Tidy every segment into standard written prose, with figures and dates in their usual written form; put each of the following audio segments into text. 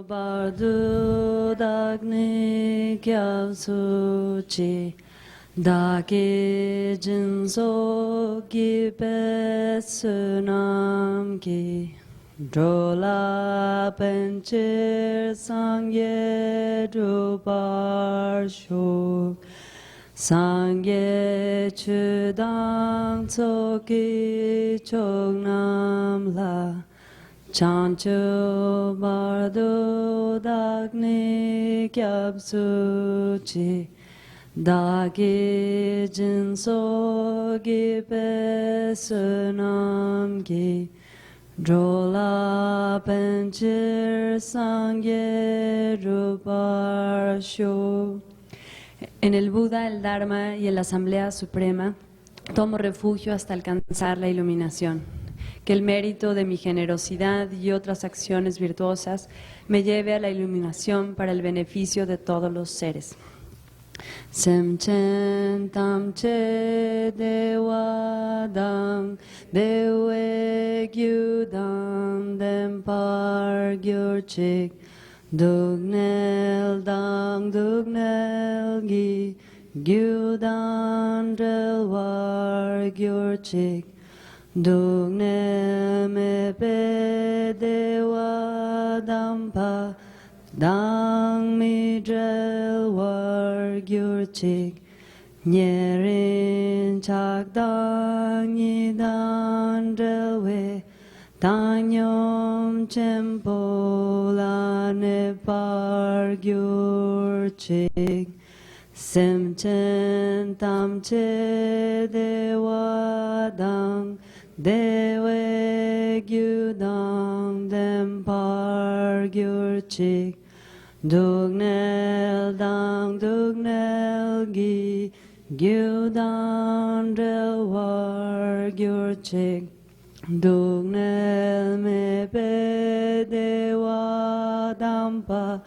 Bardu Dagni Kyavsuchi Dake Jinso Gibesunam Ki Drola Penchir Sangye Druparshu Sangye Chudang Tsoki Chognam La Chanchu Bardu Dagni Kyabsuchi Dagi Jinso Gibesunam Gi Drola Penchir Sangye Ruparshu. En el Buda, el Dharma y en la Asamblea Suprema tomo refugio hasta alcanzar la iluminación. Que el mérito de mi generosidad y otras acciones virtuosas me lleve a la iluminación para el beneficio de todos los seres. Semchen tamche dewadang dewe gyudang dempar gyurchik dugnel dang dugnel gi gyudang delwar gyurchik Dugne me pe dewa dampa dang mi drel war gyurchik nyerin chak dang yi dan drel we dang yom chempo la ne par gyurchik sem chen tam che dewa dang Dewe gyudang dempar gyurchik Dugnel dang dugnel gi gyudang delwar gyurchik Dugnel me pe dewa dampa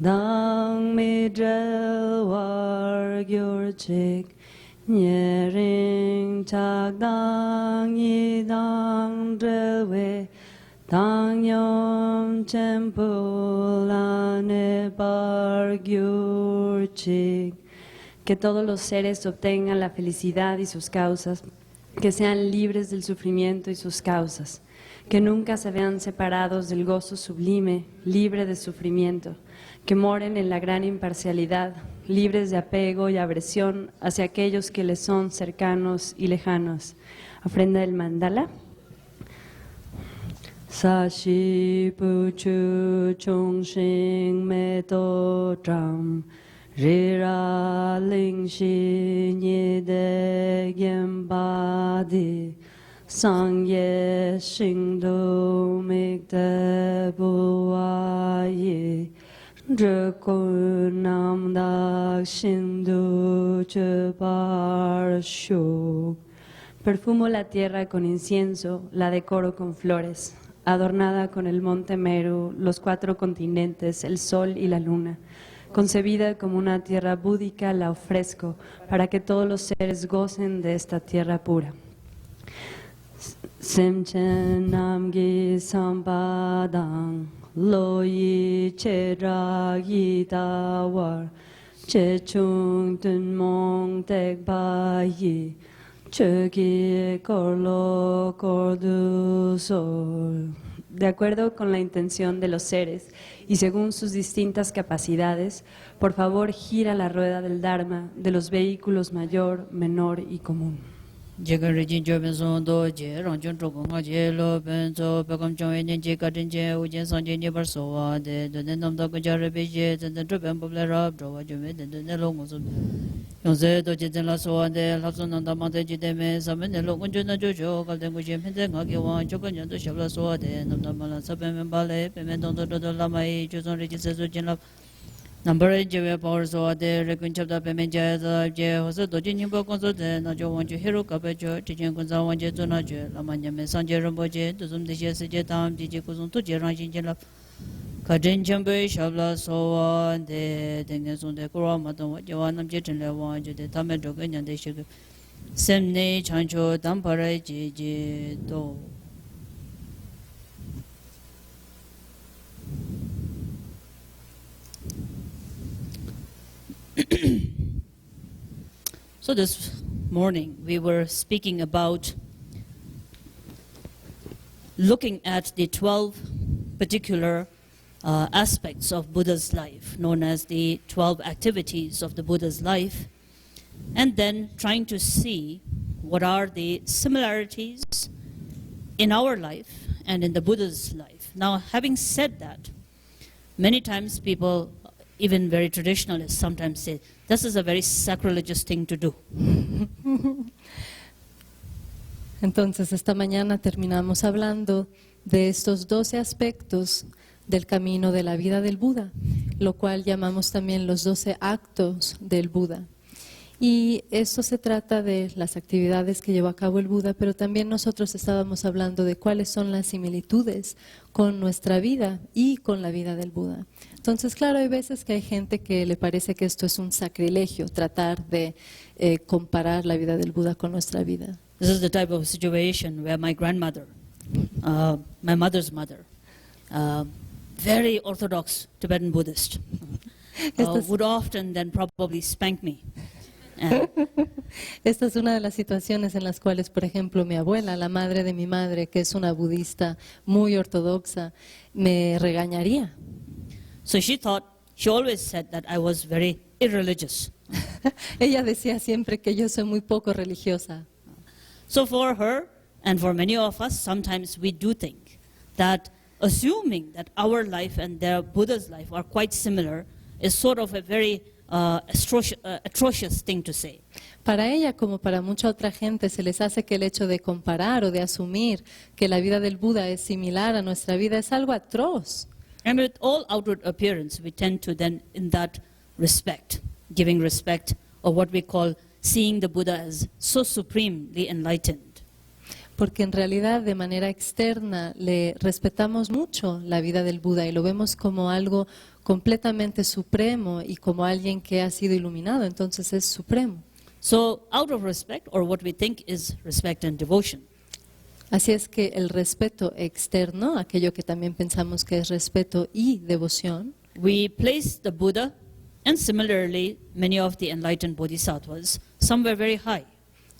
dang mi delwar gyurchik Nyering chak dang yi dang drewe dang yom chempo la ne par gyurchik. Que todos los seres obtengan la felicidad y sus causas, que sean libres del sufrimiento y sus causas, que nunca se vean separados del gozo sublime, libre de sufrimiento, que moren en la gran imparcialidad, libres de apego y aversión hacia aquellos que les son cercanos y lejanos. Ofrenda del mandala. Sashi puchu chungshin meto tram rira lingshi nyide gyembadi sangye shingdo mikde buwaye Perfumo la tierra con incienso, la decoro con flores, adornada con el monte Meru, los 4 continentes, el sol y la luna. Concebida como una tierra búdica, la ofrezco para que todos los seres gocen de esta tierra pura. Semchen namgi sampadang Loyi chedra dawar chechung tun mong tek bayi chegi korlo kordu sol. De acuerdo con la intención de los seres y según sus distintas capacidades, por favor gira la rueda del Dharma de los vehículos mayor, menor y común. Jegan Regin Jobin Son Doje, Ranjun Trokonga Jelo, Benzo, Pekam Chong Yen Katin Je, Ujen Sanje Nibar Soa, de Nam Dakaja Rebije, and the Trip and Pobler, Drova Jumet, and the Longos. Yonze Doje La Soa, de Lapson and the Monte Jideme, Saman, the Lokunjuna Jojo, Kaldengujem, Pentangakiwan, Chokan, the Shabla Soa, de Namdamala Sapem Ballet, Pemendon to the Lamai, Joson Regis Ujin Number 8 Java Power Soa, the Recon Chapter Pemenja, Jose Dojin Bokonso, the Najo want to hero Capacho, Tijan Gonza one jet to Najo, Lamanya Messenger Ramboje, to some dishes Jetam, DJ Kuzun to Jeran Jella Kajin Chambe, Shabla Soa, the Dengason de Kuramaton, Joanam Jet and Lewan, the Tamedogan and the Sugar. Semne Chancho, Dampare, Jiji, Do. So this morning we were speaking about looking at the 12 particular aspects of Buddha's life, known as the 12 activities of the Buddha's life, and then trying to see what are the similarities in our life and in the Buddha's life. Now, having said that, many times people, even very traditionalists, sometimes say, this is a very sacrilegious thing to do. Entonces, esta mañana terminamos hablando de estos 12 aspectos del camino de la vida del Buda, lo cual llamamos también los 12 actos del Buda. Y esto se trata de las actividades que llevó a cabo el Buda, pero también nosotros estábamos hablando de cuáles son las similitudes con nuestra vida y con la vida del Buda. Entonces, claro, hay veces que hay gente que le parece que esto es un sacrilegio, tratar de comparar la vida del Buda con nuestra vida. This is the type of situation where my grandmother, my mother's mother, very orthodox Tibetan Buddhist, would often then probably spank me. Esta es una de las situaciones en las cuales, por ejemplo, mi abuela, la madre de mi madre, que es una budista muy ortodoxa, me regañaría. So she always said that I was very irreligious. Ella decía siempre que yo soy muy poco religiosa. So for her and for many of us, sometimes we do think that assuming that our life and their Buddha's life are quite similar is sort of a very atrocious thing to say. Para ella, como para mucha otra gente, se les hace que el hecho de comparar o de asumir que la vida del Buda es similar a nuestra vida es algo atroz. And with all outward appearance, we tend to then, in that respect, giving respect, or what we call seeing the Buddha as so supremely enlightened. Porque en realidad, de manera externa, le respetamos mucho la vida del Buda y lo vemos como algo completamente supremo y como alguien que ha sido iluminado, entonces es supremo. So, out of respect, or what we think is respect and devotion, Así es que el respeto externo, aquello que también pensamos que es respeto y devoción, we place the Buddha, and similarly many of the enlightened bodhisattvas, somewhere very high.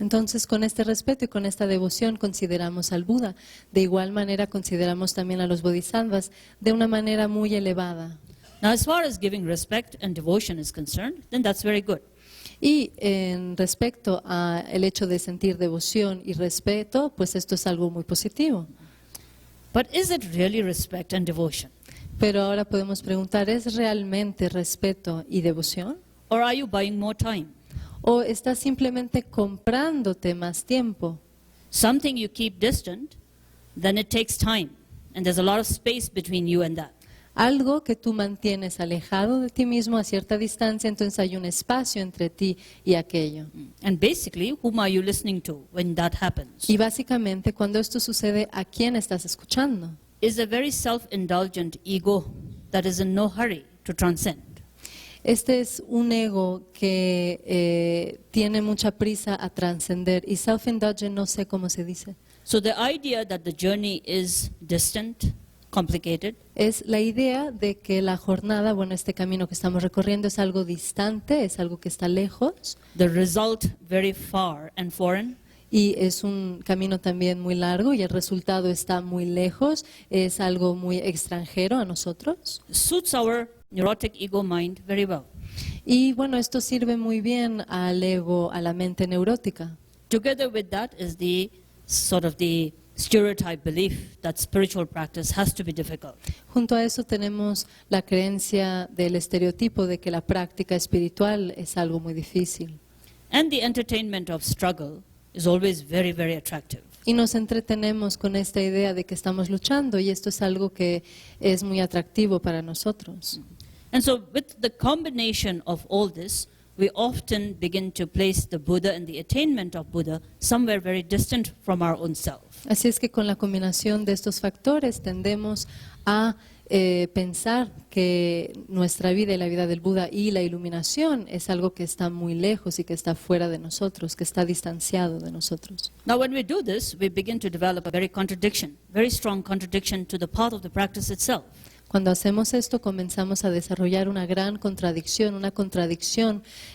entonces con este respeto y con esta devoción consideramos al Buda. De igual manera consideramos también a los bodhisattvas de una manera muy elevada. Now, as far as giving respect and devotion is concerned, then that's very good. Y en respecto al hecho de sentir devoción y respeto, pues esto es algo muy positivo. But is it really respect and devotion? Pero ahora podemos preguntar, ¿es realmente respeto y devoción? Or are you buying more time? ¿O estás simplemente comprándote más tiempo? Something you keep distant, then it takes time. And there's a lot of space between you and that. Algo que tú mantienes alejado de ti mismo a cierta distancia, entonces hay un espacio entre ti y aquello. And basically, whom are you listening to when that happens? Y básicamente, cuando esto sucede, ¿a quién estás escuchando? Is a very self-indulgent ego that is in no hurry to transcend. Este es un ego que tiene mucha prisa a trascender. Y self-indulgent no sé cómo se dice. So the idea that the journey is distant, complicated, Es la idea de que la jornada, bueno, este camino que estamos recorriendo es algo distante, es algo que está lejos. the result very far and foreign, Y es un camino también muy largo y el resultado está muy lejos, es algo muy extranjero a nosotros. suits our neurotic ego mind very well. Y bueno, esto sirve muy bien al ego, a la mente neurótica. Together with that is the sort of the stereotype belief that spiritual practice has to be difficult. Junto a eso tenemos la creencia del estereotipo de que la práctica espiritual es algo muy difícil. And the entertainment of struggle is always very, very attractive. Y nos entretenemos con esta idea de que estamos luchando y esto es algo que es muy atractivo para nosotros. And so with the combination of all this, we often begin to place the Buddha and the attainment of Buddha somewhere very distant from our own self. Así es que con la combinación de estos factores tendemos a pensar que nuestra vida y la vida del Buda y la iluminación es algo que está muy lejos y que está fuera de nosotros, que está distanciado de nosotros. Now when we do this, we begin to develop a very strong contradiction to the path of the practice itself. Cuando hacemos esto, comenzamos a desarrollar una gran contradicción,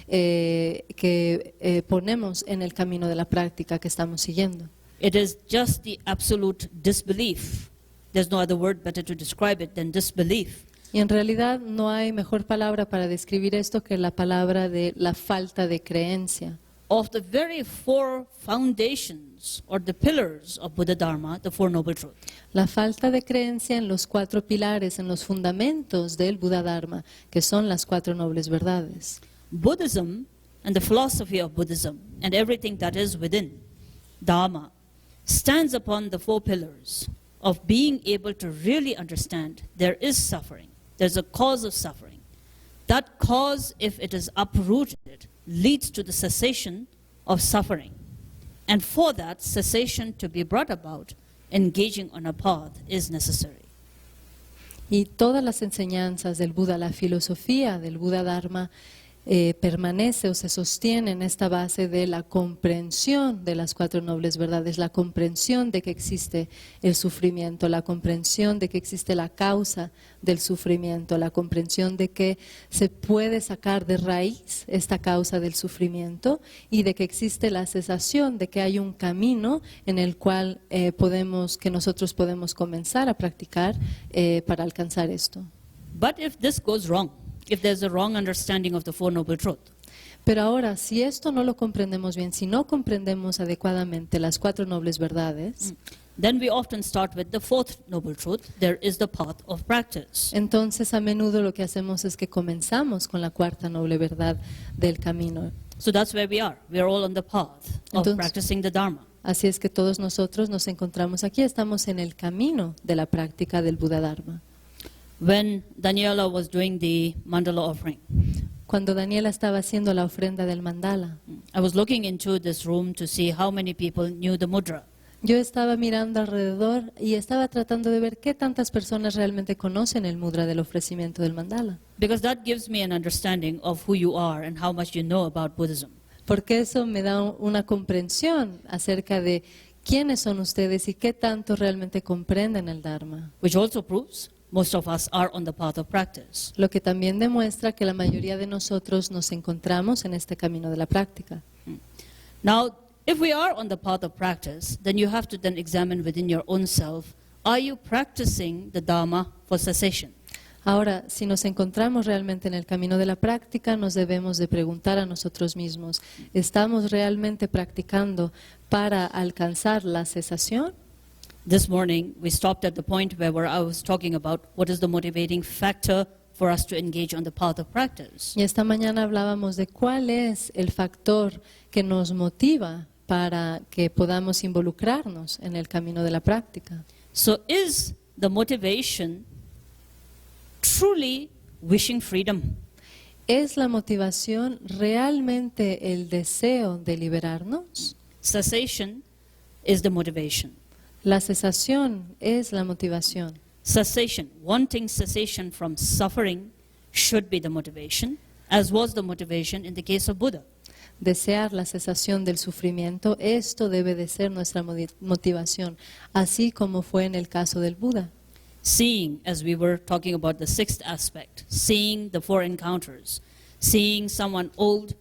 que ponemos en el camino de la práctica que estamos siguiendo. It is just the absolute disbelief. There's no other word better to describe it than disbelief. Y en realidad no hay mejor palabra para describir esto que la palabra de la falta de creencia. Of the very four foundations or the pillars of Buddha Dharma, the Four Noble Truths. La falta de creencia en los 4 pilares, en los fundamentos del Buddha Dharma, que son las 4 nobles verdades. Buddhism and the philosophy of Buddhism and everything that is within Dharma stands upon the 4 pillars of being able to really understand there is suffering. There's a cause of suffering. That cause, if it is uprooted, leads to the cessation of suffering. And for that cessation to be brought about, engaging on a path is necessary. Y todas las enseñanzas del Buda, la filosofía del Buda Dharma, permanece o se sostiene en esta base de la comprensión de las 4 nobles verdades, la comprensión de que existe el sufrimiento, la comprensión de que existe la causa del sufrimiento, la comprensión de que se puede sacar de raíz esta causa del sufrimiento y de que existe la cesación, de que hay un camino en el cual que nosotros podemos comenzar a practicar para alcanzar esto. But if this goes wrong, if there's a wrong understanding of the Four Noble Truths, Pero ahora, si esto no lo comprendemos bien, si no comprendemos adecuadamente las 4 nobles verdades, then we often start with the 4th Noble Truth, there is the path of practice. entonces a menudo lo que hacemos es que comenzamos con la 4ª noble verdad del camino. So that's where we are. We are all on the path of Entonces- practicing the Dharma. Así es que todos nosotros nos encontramos aquí, estamos en el camino de la práctica del Buda Dharma. When Daniela was doing the mandala offering, Cuando Daniela estaba haciendo la ofrenda del mandala, I was looking into this room to see how many people knew the mudra. yo estaba mirando alrededor y estaba tratando de ver qué tantas personas realmente conocen el mudra del ofrecimiento del mandala. Because that gives me an understanding of who you are and how much you know about Buddhism. Porque eso me da una comprensión acerca de quiénes son ustedes y qué tanto realmente comprenden el Dharma. Which also proves most of us are on the path of practice. Lo que también demuestra que la mayoría de nosotros nos encontramos en este camino de la práctica. Now, if we are on the path of practice, then you have to then examine within your own self, are you practicing the Dharma for cessation? Ahora, si nos encontramos realmente en el camino de la práctica, nos debemos de preguntar a nosotros mismos, ¿estamos realmente practicando para alcanzar la cesación? This morning, we stopped at the point where I was talking about what is the motivating factor for us to engage on the path of practice. Y esta mañana hablábamos de cuál es el factor que nos motiva para que podamos involucrarnos en el camino de la práctica. So is the motivation truly wishing freedom? ¿Es la motivación realmente el deseo de liberarnos? Cessation is the motivation. La cesación es la motivación. Cessation, wanting cessation from suffering should be the motivation, as was the motivation in the case of Buddha. Desear la cesación del sufrimiento, esto debe de ser nuestra motivación, así como fue en el caso del Buda. Seeing, as we were talking about the 6th aspect, seeing the 4 encounters, seeing someone old,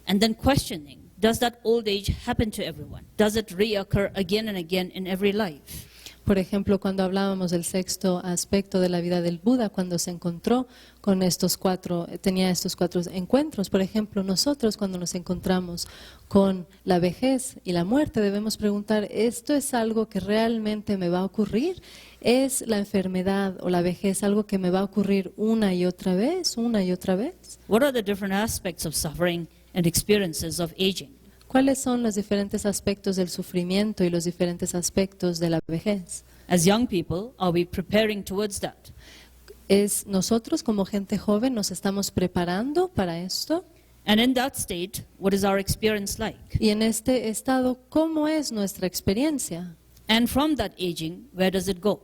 and then questioning, does that old age happen to everyone? Does it reoccur again and again in every life? Por ejemplo, cuando hablábamos del 6º aspecto de la vida del Buda, cuando se encontró con tenía estos 4 encuentros. Por ejemplo, nosotros cuando nos encontramos con la vejez y la muerte, debemos preguntar, ¿esto es algo que realmente me va a ocurrir? ¿Es la enfermedad o la vejez algo que me va a ocurrir una y otra vez, una y otra vez? What are the different aspects of suffering and experiences of aging? ¿Cuáles son los diferentes aspectos del sufrimiento y los diferentes aspectos de la vejez? As young people, are we preparing towards that? Nosotros como gente joven nos estamos preparando para esto. And in that state, what is our experience like? Y en este estado, ¿cómo es nuestra experiencia? And from that aging, where does it go?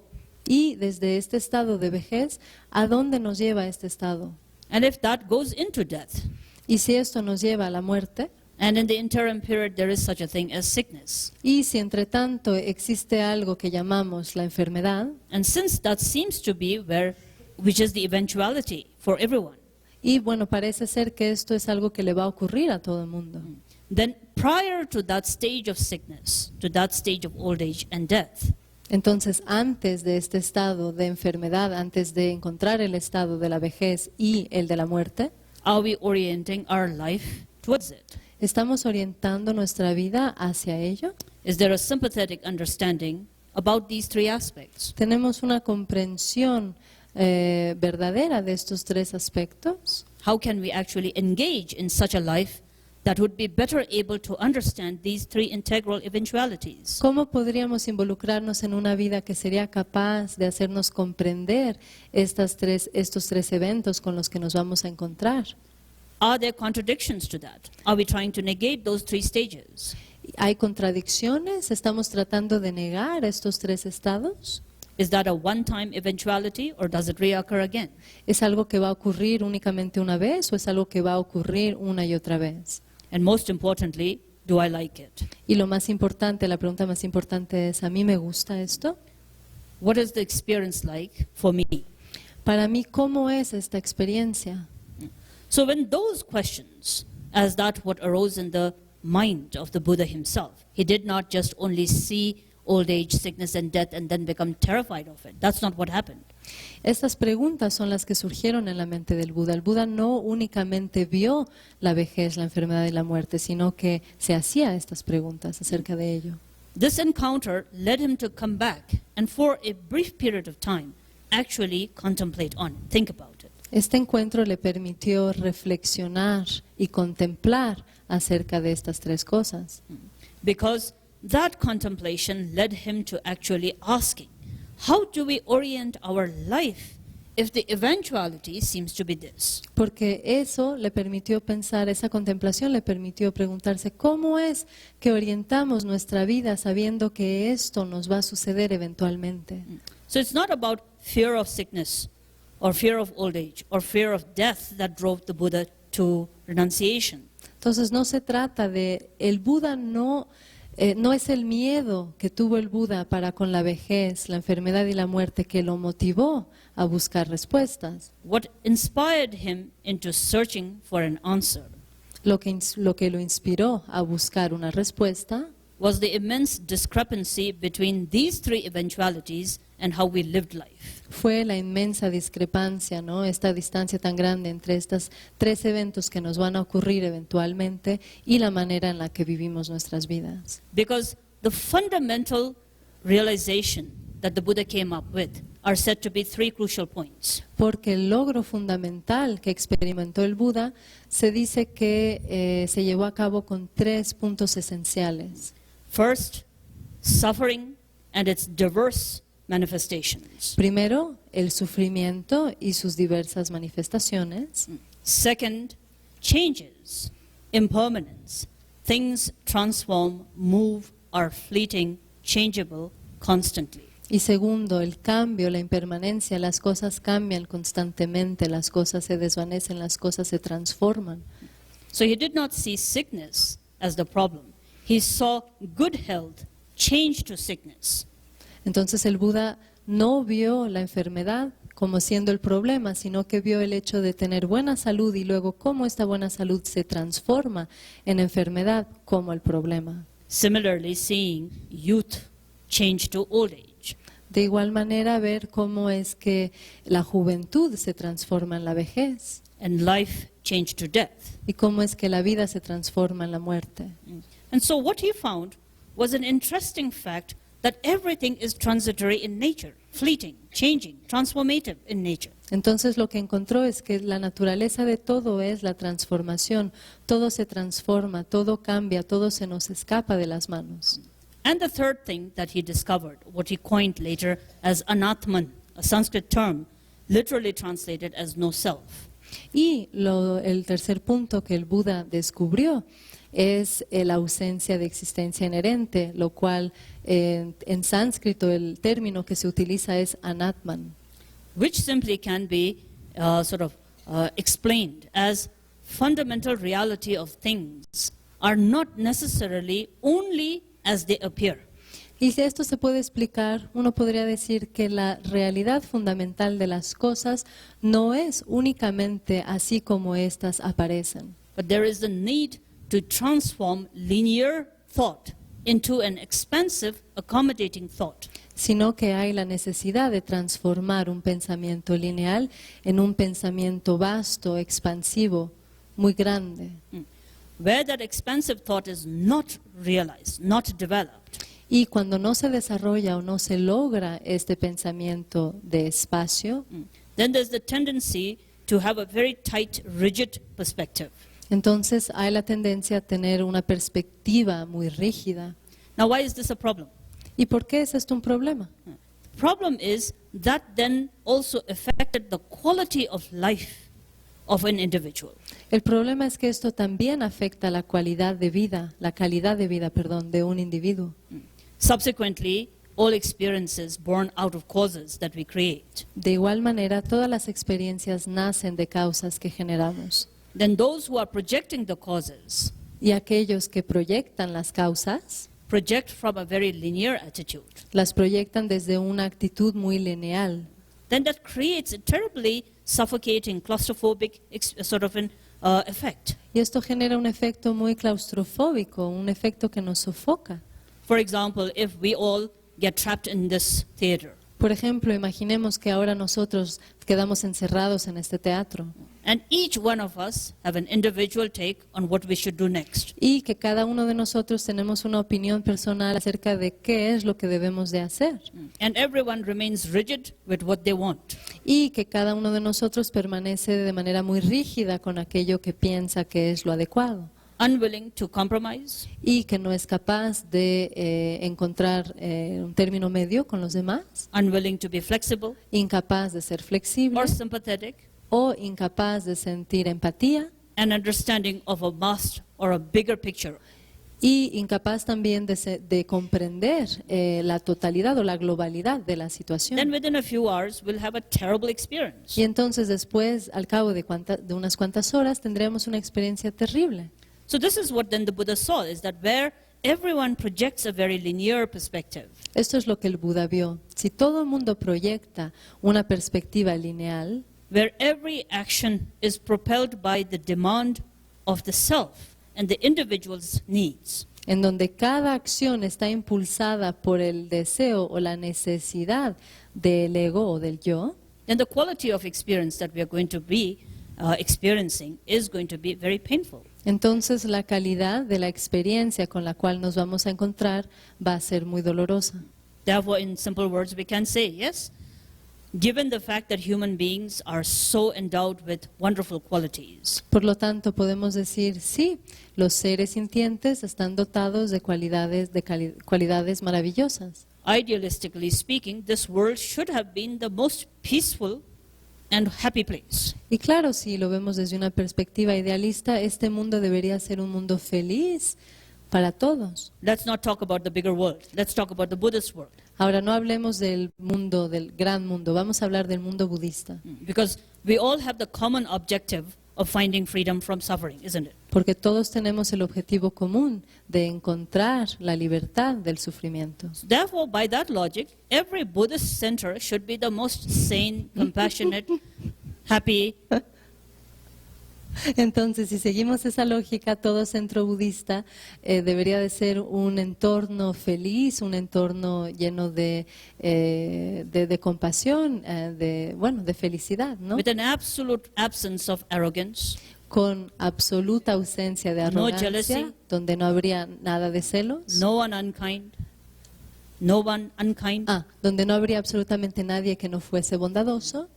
Y desde este estado de vejez, ¿a dónde nos lleva este estado? And if that goes into death, Y si esto nos lleva a la muerte, and in the interim period there is such a thing as sickness, y si entre tanto existe algo que llamamos la enfermedad, and since that seems to be where which is the eventuality for everyone. Y bueno, parece ser que esto es algo que le va a ocurrir a todo el mundo. Then prior to that stage of sickness, to that stage of old age and death, Entonces, antes de este estado de enfermedad, antes de encontrar el estado de la vejez y el de la muerte, are we orienting our life towards it? ¿estamos orientando nuestra vida hacia ello? Is there a sympathetic understanding about these three aspects? ¿Tenemos una comprensión verdadera de estos tres aspectos? How can we actually engage in such a life that would be better able to understand these three integral eventualities? ¿Cómo podríamos involucrarnos en una vida que sería capaz de hacernos comprender estos tres eventos con los que nos vamos a encontrar? Are there contradictions to that? Are we trying to negate those three stages? ¿Hay contradicciones? ¿Estamos tratando de negar estos tres estados? Is that a one-time eventuality or does it reoccur again? ¿Es algo que va a ocurrir únicamente una vez o es algo que va a ocurrir una y otra vez? And most importantly, do I like it? Y lo más importante, la pregunta más importante es, ¿a mí me gusta esto? What is the experience like for me? Para mí, ¿cómo es esta experiencia? So when those questions, as that what arose in the mind of the Buddha himself, he did not just only see old age, sickness and death and then become terrified of it. That's not what happened. Estas preguntas son las que surgieron en la mente del Buda. El Buda no únicamente vio la vejez, la enfermedad y la muerte, sino que se hacía estas preguntas acerca de ello. This encounter led him to come back and for a brief period of time actually contemplate on it, think about it. Este encuentro le permitió reflexionar y contemplar acerca de estas tres cosas. Because that contemplation led him to actually asking, how do we orient our life if the eventuality seems to be this? Porque eso le permitió pensar, esa contemplación le permitió preguntarse, ¿cómo es que orientamos nuestra vida sabiendo que esto nos va a suceder eventualmente? So it's not about fear of sickness or fear of old age or fear of death that drove the Buddha to renunciation. Entonces no se trata de, el Buda no es el miedo que tuvo el Buda para con la vejez, la enfermedad y la muerte que lo motivó a buscar respuestas. What inspired him into searching for an answer Lo que lo inspiró a buscar una respuesta was the immense discrepancy between these three eventualities and how we lived life. fue la inmensa discrepancia, ¿no? Esta distancia tan grande entre estos tres eventos que nos van a ocurrir eventualmente y la manera en la que vivimos nuestras vidas. Because the fundamental realization that the Buddha came up with are said to be three crucial points. Porque el logro fundamental que experimentó el Buda se dice que se llevó a cabo con tres puntos esenciales. First, suffering and its diverse manifestations. Primero, el sufrimiento y sus diversas manifestaciones. Second, changes, impermanence. Things transform, move, are fleeting, changeable, constantly. Y segundo, el cambio, la impermanencia, las cosas cambian constantemente, las cosas se desvanecen, las cosas se transforman. So he did not see sickness as the problem. He saw good health change to sickness. Entonces el Buda no vio la enfermedad como siendo el problema, sino que vio el hecho de tener buena salud y luego cómo esta buena salud se transforma en enfermedad como el problema. Similarly, seeing youth change to old age. De igual manera, ver cómo es que la juventud se transforma en la vejez And life change to death. y cómo es que la vida se transforma en la muerte. And so what he found was an interesting fact that everything is transitory in nature, fleeting, changing, transformative in nature. Entonces lo que encontró es que la naturaleza de todo es la transformación. Todo se transforma, todo cambia, todo se nos escapa de las manos. And the third thing that he discovered, what he coined later as anatman, a Sanskrit term, literally translated as no self. Y el tercer punto que el Buda descubrió es la ausencia de existencia inherente, lo cual en sánscrito el término que se utiliza es anatman, Which simply can be explained as fundamental reality of things are not necessarily only as they appear. Y si esto se puede explicar, uno podría decir que la realidad fundamental de las cosas no es únicamente así como éstas aparecen, But there is the need to transform linear thought into an expansive, accommodating thought. sino que hay la necesidad de transformar un pensamiento lineal en un pensamiento vasto, expansivo, muy grande. Where that expansive thought is not realized, not developed, Y cuando no se desarrolla o no se logra este pensamiento de espacio, then there's the tendency to have a very tight, rigid perspective. entonces hay la tendencia a tener una perspectiva muy rígida. Now, why is this a problem? ¿Y por qué es esto un problema? The problem is that then also affected the quality of life of an individual. El problema es que esto también afecta la calidad de vida, de un individuo. Subsequently, all experiences born out of causes that we create. De igual manera, todas las experiencias nacen de causas que generamos. Then those who are projecting the causes Y aquellos que proyectan las causas, project from a very linear attitude. las proyectan desde una actitud muy lineal. Then that creates a terribly suffocating, claustrophobic sort of an effect. Y esto genera un efecto muy claustrofóbico, un efecto que nos sofoca. For example, if we all get trapped in this theater, Por ejemplo, imaginemos que ahora nosotros quedamos encerrados en este teatro and each one of us have an individual take on what we should do next. y que cada uno de nosotros tenemos una opinión personal acerca de qué es lo que debemos de hacer And everyone remains rigid with what they want. y que cada uno de nosotros permanece de manera muy rígida con aquello que piensa que es lo adecuado Unwilling to compromise, y que no es capaz de encontrar un término medio con los demás, unwilling to be flexible incapaz de ser flexible or sympathetic, o incapaz de sentir empatía and understanding of a vast or a bigger picture. y incapaz también de comprender la totalidad o la globalidad de la Then situación. within a few hours, we'll have a terrible experience. Y entonces después, al cabo de unas cuantas horas, tendremos una experiencia terrible. So this is what then the Buddha saw, is that where everyone projects a very linear perspective, Esto es lo que el Buda vio. Si todo el mundo proyecta una perspectiva lineal, where every action is propelled by the demand of the self and the individual's needs, en donde cada acción está impulsada por el deseo o la necesidad del ego o del yo, then the quality of experience that we are going to be experiencing is going to be very painful. entonces la calidad de la experiencia con la cual nos vamos a encontrar va a ser muy dolorosa. Therefore, in simple words, we can say, yes, given the fact that human beings are so endowed with wonderful qualities, Por lo tanto, podemos decir, sí, los seres sintientes están dotados de cualidades maravillosas. idealistically speaking, this world should have been the most peaceful and happy place. Y claro, si lo vemos desde una perspectiva idealista, este mundo debería ser un mundo feliz para todos. Let's not talk about the bigger world. Let's talk about the Buddhist world. Ahora, no hablemos del mundo, del gran mundo, vamos a hablar del mundo budista, Because we all have the common objective of finding freedom from suffering, isn't it? porque todos tenemos el objetivo común de encontrar la libertad del sufrimiento. Therefore, by that logic, every Buddhist center should be the most sane, compassionate, happy. Entonces, si seguimos esa lógica, todo centro budista debería de ser un entorno feliz, un entorno lleno de compasión, de felicidad, ¿no? With an absolute absence of arrogance, Con absoluta ausencia de No arrogancia, jealousy. donde no habría nada de celos, no one unkind, no one unkind. donde no habría absolutamente nadie que no fuese bondadoso,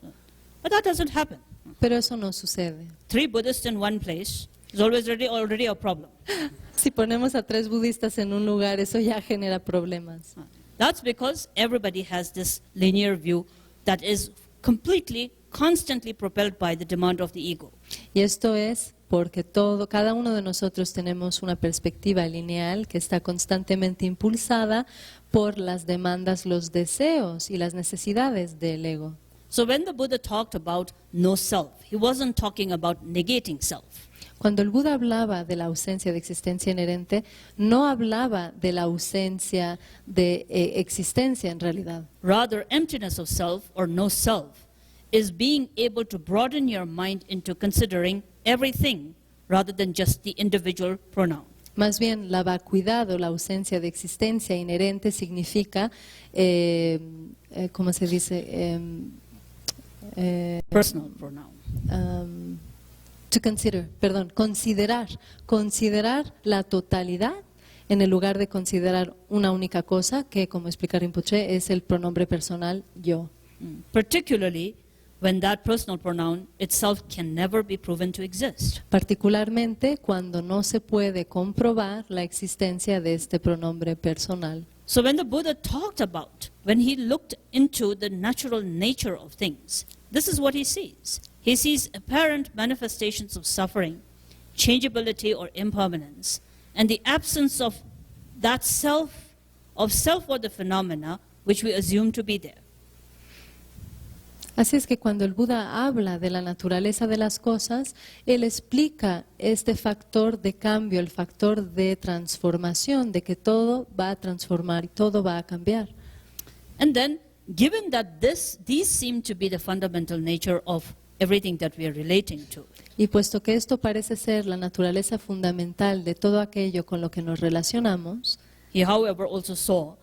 But that doesn't happen. pero eso no sucede. 3 Buddhists in one place is already a problem. Si ponemos a 3 budistas en un lugar, eso ya genera problemas. That's because everybody has this linear view that is completely, constantly propelled by the demand of the ego. Y esto es porque cada uno de nosotros tenemos una perspectiva lineal que está constantemente impulsada por las demandas, los deseos y las necesidades del ego. So when the Buddha talked about no self, he wasn't talking about negating self. Cuando el Buda hablaba de la ausencia de existencia inherente, no hablaba de la ausencia de existencia en realidad. Rather, emptiness of self or no self is being able to broaden your mind into considering everything rather than just the individual pronoun. Más bien, la vacuidad o la ausencia de existencia inherente significa, ¿cómo se dice? Personal pronoun. To consider, considerar la totalidad en el lugar de considerar una única cosa que, como explica Rinpoche, es el pronombre personal yo. Particularly when that personal pronoun itself can never be proven to exist. Particularmente cuando no se puede comprobar la existencia de este pronombre personal. So when the Buddha talked about, when he looked into the natural nature of things, this is what he sees. He sees apparent manifestations of suffering, changeability or impermanence, and the absence of that self or the phenomena which we assume to be there. Así es que cuando el Buda habla de la naturaleza de las cosas, él explica este factor de cambio, el factor de transformación, de que todo va a transformar y todo va a cambiar. And then, given that these seem to be the fundamental nature of everything that we are relating to, Y puesto que esto parece ser la naturaleza fundamental de todo aquello con lo que nos relacionamos, he, however, also saw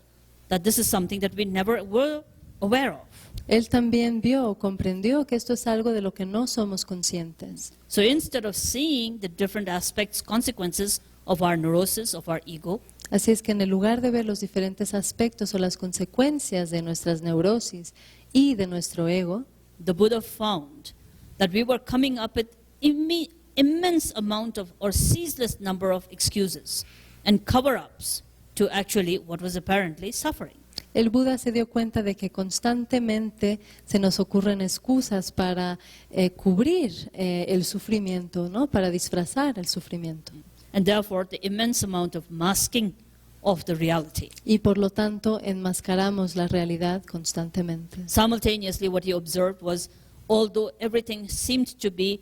that this is something that we never were aware of. él también vio o comprendió que esto es algo de lo que no somos conscientes. So instead of seeing the different aspects, consequences of our neurosis, of our ego, Así es que en el lugar de ver los diferentes aspectos o las consecuencias de nuestras neurosis y de nuestro ego, the Buddha found that we were coming up with immense amount of or ceaseless number of excuses and cover-ups to actually what was apparently suffering. el Buda se dio cuenta de que constantemente se nos ocurren excusas para cubrir el sufrimiento, ¿no? Para disfrazar el sufrimiento. And therefore, the immense amount of masking of the reality. Y por lo tanto enmascaramos la realidad constantemente. Simultaneously, what he observed was, although everything seemed to be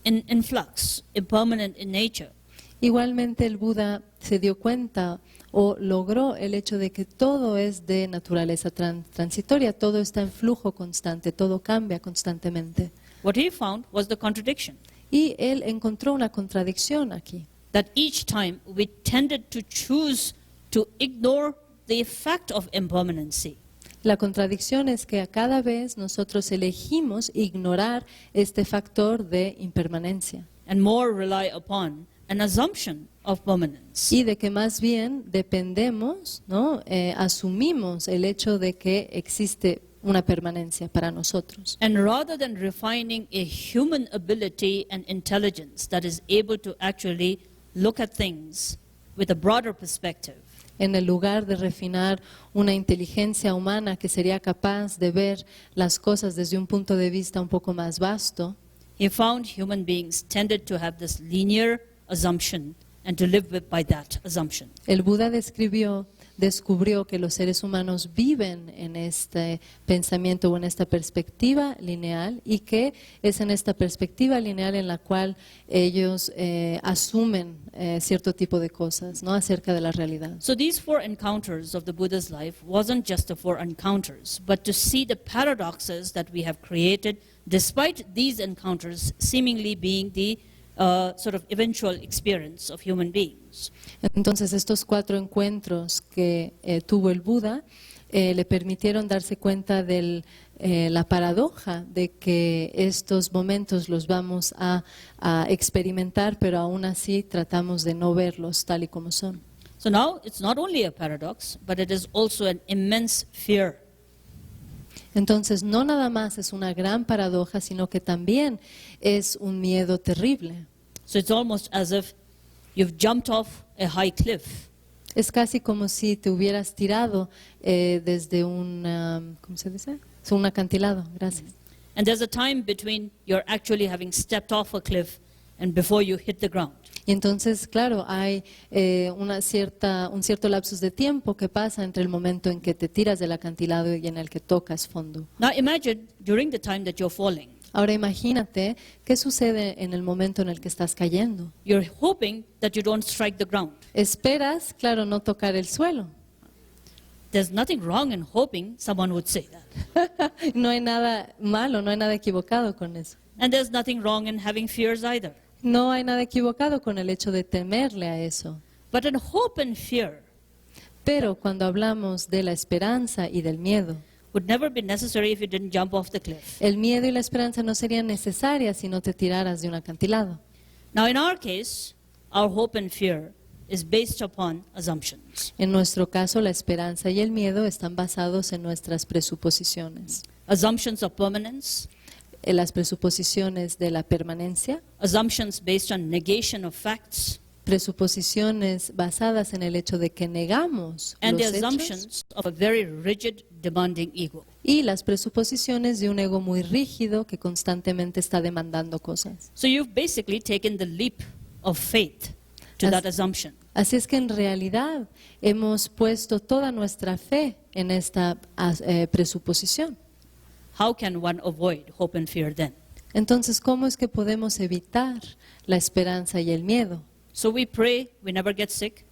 in flux, impermanent in nature, Igualmente el Buda se dio cuenta o logró el hecho de que todo es de naturaleza transitoria, todo está en flujo constante, todo cambia constantemente. what he found was the contradiction. Y él encontró una contradicción aquí. That each time we tended to choose to ignore the effect of impermanency. La contradicción es que a cada vez nosotros elegimos ignorar este factor de impermanencia And more rely upon an assumption of permanence. y de que más bien dependemos, ¿no? Asumimos el hecho de que existe una permanencia para nosotros. And rather than refining a human ability and intelligence that is able to actually look at things with a broader perspective, En el lugar de refinar una inteligencia humana que sería capaz de ver las cosas desde un punto de vista un poco más vasto, he found human beings tended to have this linear assumption and to live by that assumption. el Buda descubrió que los seres humanos viven en este pensamiento o en esta perspectiva lineal y que es en esta perspectiva lineal en la cual ellos asumen cierto tipo de cosas, ¿no? Acerca de la realidad. So these 4 encounters of the Buddha's life wasn't just the 4 encounters, but to see the paradoxes that we have created despite these encounters seemingly being the sort of eventual experience of human beings. Entonces estos 4 encuentros que tuvo el Buda le permitieron darse cuenta de la paradoja de que estos momentos los vamos a experimentar, pero aún así tratamos de no verlos tal y como son. So now it's not only a paradox, but it is also an immense fear. Entonces no nada más es una gran paradoja, sino que también es un miedo terrible. So it's almost as if you've jumped off a high cliff. Es casi como si te hubieras tirado desde un, ¿cómo se dice? Es un acantilado, gracias. And there's a time between you're actually having stepped off a cliff and before you hit the ground. Y entonces, claro, hay un cierto lapsus de tiempo que pasa entre el momento en que te tiras del acantilado y en el que tocas fondo. Now imagine during the time that you're falling, Ahora imagínate qué sucede en el momento en el que estás cayendo. You're hoping that you don't strike the ground. Esperas, claro, no tocar el suelo. There's nothing wrong in hoping, someone would say that. No hay nada malo, no hay nada equivocado con eso. And there's nothing wrong in having fears either. No hay nada equivocado con el hecho de temerle a eso. But in hope and fear Pero cuando hablamos de la esperanza y del miedo, would never be necessary if you didn't jump off the cliff. el miedo y la esperanza no serían necesarias si no te tiraras de un acantilado. Now, in our case, our hope and fear is based upon assumptions. En nuestro caso, la esperanza y el miedo están basados en nuestras presuposiciones. Assumptions of permanence, En las presuposiciones de la permanencia, assumptions based on negation of facts, presuposiciones basadas en el hecho de que negamos and the los hechos, assumptions of a very rigid, demanding ego. y las presuposiciones de un ego muy rígido que constantemente está demandando cosas. So you've basically taken the leap of faith to As- that assumption. Así es que en realidad hemos puesto toda nuestra fe en esta presuposición. How can one avoid hope and fear then? Entonces, ¿cómo es que podemos evitar la esperanza y el miedo? So we pray we never get sick.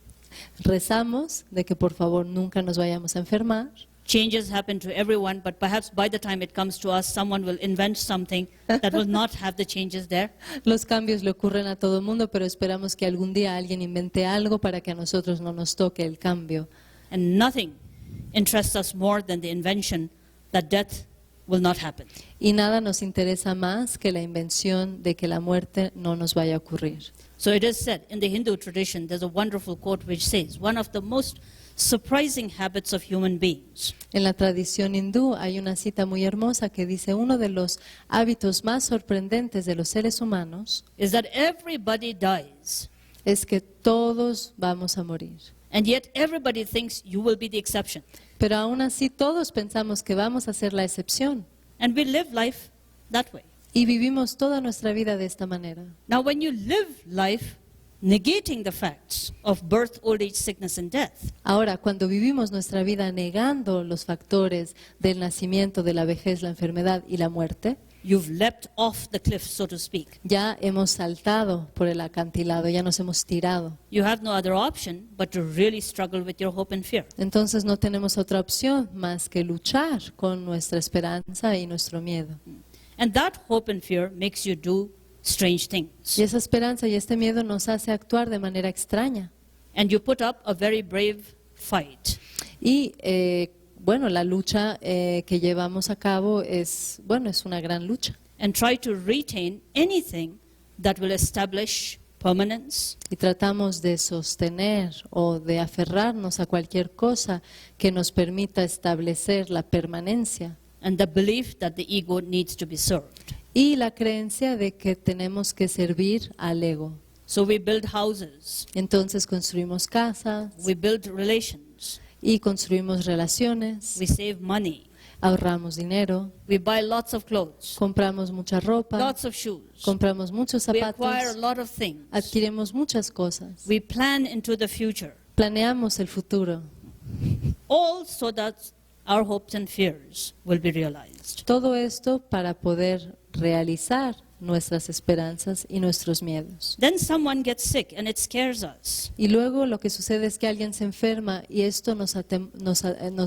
Rezamos de que por favor nunca nos vayamos a enfermar. Changes happen to everyone, but perhaps by the time it comes to us, someone will invent something that will not have the changes there. Los cambios le ocurren a todo el mundo, pero esperamos que algún día alguien invente algo para que a nosotros no nos toque el cambio. And nothing interests us more than the invention that death will not happen. Y nada nos interesa más que la invención de que la muerte no nos vaya a ocurrir. So it is said in the Hindu tradition, there's a wonderful quote which says, one of the most surprising habits of human beings En la tradición hindú hay una cita muy hermosa que dice, uno de los hábitos más sorprendentes de los seres humanos is that everybody dies, es que todos vamos a morir. and yet everybody thinks you will be the exception. Pero aún así todos pensamos que vamos a ser la excepción And we live life that way. y vivimos toda nuestra vida de esta manera. Now, when you live life negating the facts of birth, old age, sickness, and death, Ahora, cuando vivimos nuestra vida negando los factores del nacimiento, de la vejez, la enfermedad y la muerte, you've leapt off the cliff, so to speak. ya hemos saltado por el acantilado, ya nos hemos tirado. You have no other option but to really struggle with your hope and fear. Entonces no tenemos otra opción más que luchar con nuestra esperanza y nuestro miedo. And that hope and fear makes you do strange things. Y esa esperanza y este miedo nos hace actuar de manera extraña. And you put up a very brave fight. Y bueno, la lucha que llevamos a cabo es, bueno, es una gran lucha. And try to retain anything that will establish permanence, Y tratamos de sostener o de aferrarnos a cualquier cosa que nos permita establecer la permanencia and the belief that the ego needs to be served. y la creencia de que tenemos que servir al ego. So we build houses, Entonces construimos casas we build relations, y construimos relaciones, we save money, ahorramos dinero, we buy lots of clothes, compramos mucha ropa, lots of shoes, compramos muchos we acquire a zapatos, lot of things, adquirimos muchas cosas, we plan into the future, planeamos el futuro. all so that our hopes and fears will be realized. Todo esto para poder realizar nuestras esperanzas y nuestros miedos. Then someone gets sick and it scares us. Y luego lo que sucede es que alguien se enferma y esto nos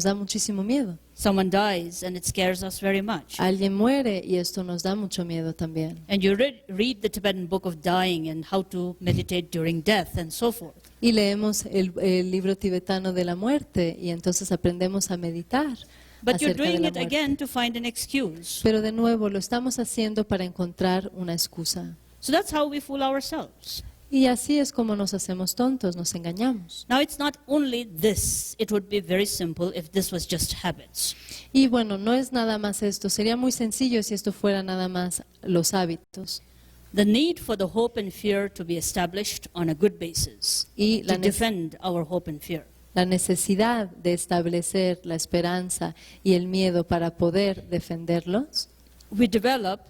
da muchísimo miedo. Someone dies and it scares us very much. Alguien muere y esto nos da mucho miedo también. And you read the Tibetan book of dying and how to meditate during death and so forth. Y leemos el libro tibetano de la muerte y entonces aprendemos a meditar But you're acerca de doing la it muerte. again to find an excuse. Pero de nuevo lo estamos haciendo para encontrar una excusa. So that's how we fool ourselves. Y así es como nos hacemos tontos, nos engañamos. Now it's not only this. It would be very simple if this was just habits. Y bueno, no es nada más esto. Sería muy sencillo si esto fuera nada más los hábitos. The need for the hope and fear to be established on a good basis Y to defend our hope and fear. la necesidad de establecer la esperanza y el miedo para poder defenderlos. We develop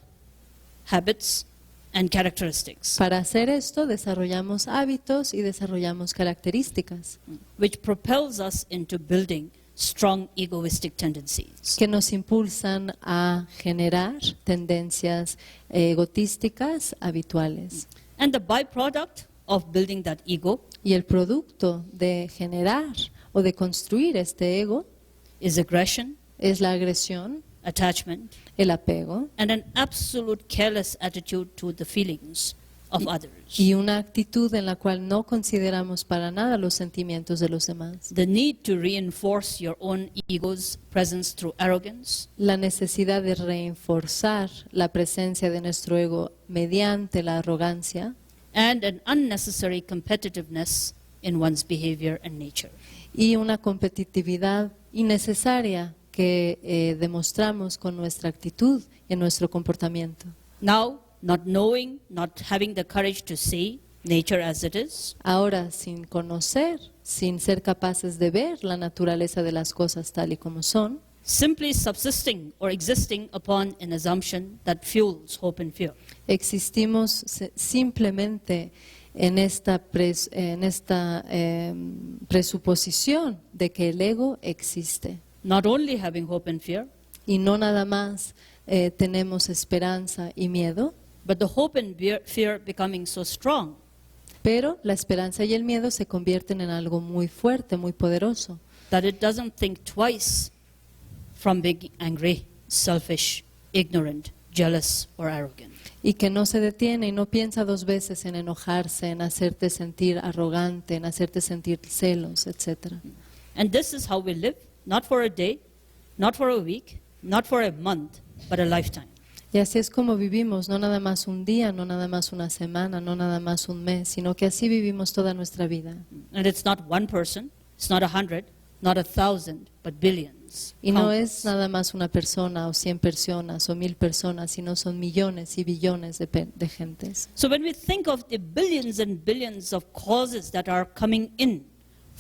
habits and characteristics Para hacer esto desarrollamos hábitos y desarrollamos características which propels us into building strong egoistic tendencies. que nos impulsan a generar tendencias egotísticas habituales. And the byproduct of building that ego Y el producto de generar o de construir este ego is aggression, es la agresión, attachment, el apego and an absolute careless attitude to the feelings of others. y una actitud en la cual no consideramos para nada los sentimientos de los demás. The need to reinforce your own ego's presence through arrogance, La necesidad de reforzar la presencia de nuestro ego mediante la arrogancia and an unnecessary competitiveness in one's behavior and nature. y una competitividad innecesaria que demostramos con nuestra actitud y en nuestro comportamiento. Now, not knowing, not having the courage to see nature as it is, Ahora, sin conocer, sin ser capaces de ver la naturaleza de las cosas tal y como son, simply subsisting or existing upon an assumption that fuels hope and fear. existimos simplemente en esta, presuposición de que el ego existe. Not only having hope and fear, Y no nada más tenemos esperanza y miedo, but the hope and fear becoming so strong pero la esperanza y el miedo se convierten en algo muy fuerte, muy poderoso, that it doesn't think twice from being angry, selfish, ignorant, jealous, or arrogant. y que no se detiene y no piensa dos veces en enojarse, en hacerte sentir arrogante, en hacerte sentir celos, etc. And this is how we live, not for a day, not for a week, not for a month, but a lifetime. Y así es como vivimos, no nada más un día, no nada más una semana, no nada más un mes, sino que así vivimos toda nuestra vida. And it's not one person, it's not 100, not 1,000, but billions. Y no countless. es nada más una persona o 100 personas o 1000 personas, sino son millones y billones de gentes. So when we think of the billions and billions of causes that are coming in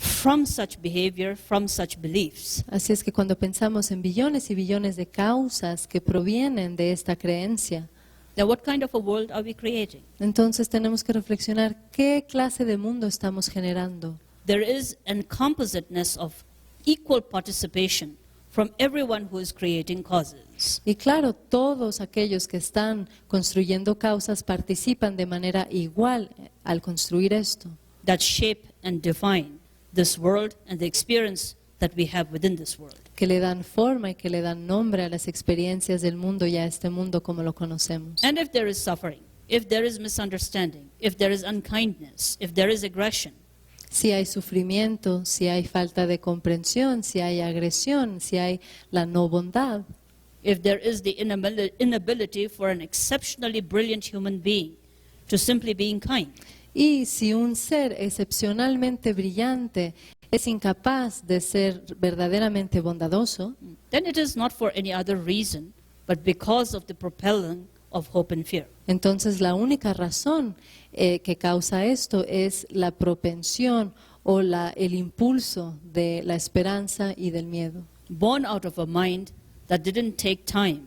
from such behavior, from such beliefs, Así es que cuando pensamos en billones y billones de causas que provienen de esta creencia, then what kind of a world are we creating? entonces tenemos que reflexionar qué clase de mundo estamos generando. There is an compositeness of equal participation from everyone who is creating causes. Y claro, todos aquellos que están construyendo causas participan de manera igual al construir esto, That shape and define this world and the experience that we have within this world. que le dan forma y que le dan nombre a las experiencias del mundo y a este mundo como lo conocemos. And if there is suffering, if there is misunderstanding, if there is unkindness, if there is aggression, Si hay sufrimiento, si hay falta de comprensión, si hay agresión, si hay la no bondad, if there is the inability for an exceptionally brilliant human being to simply being kind, y si un ser excepcionalmente brillante es incapaz de ser verdaderamente bondadoso, then it is not for any other reason but because of the propelling of hope and fear. entonces la única razón que causa esto es la propensión o el impulso de la esperanza y del miedo. Born out of a mind that didn't take time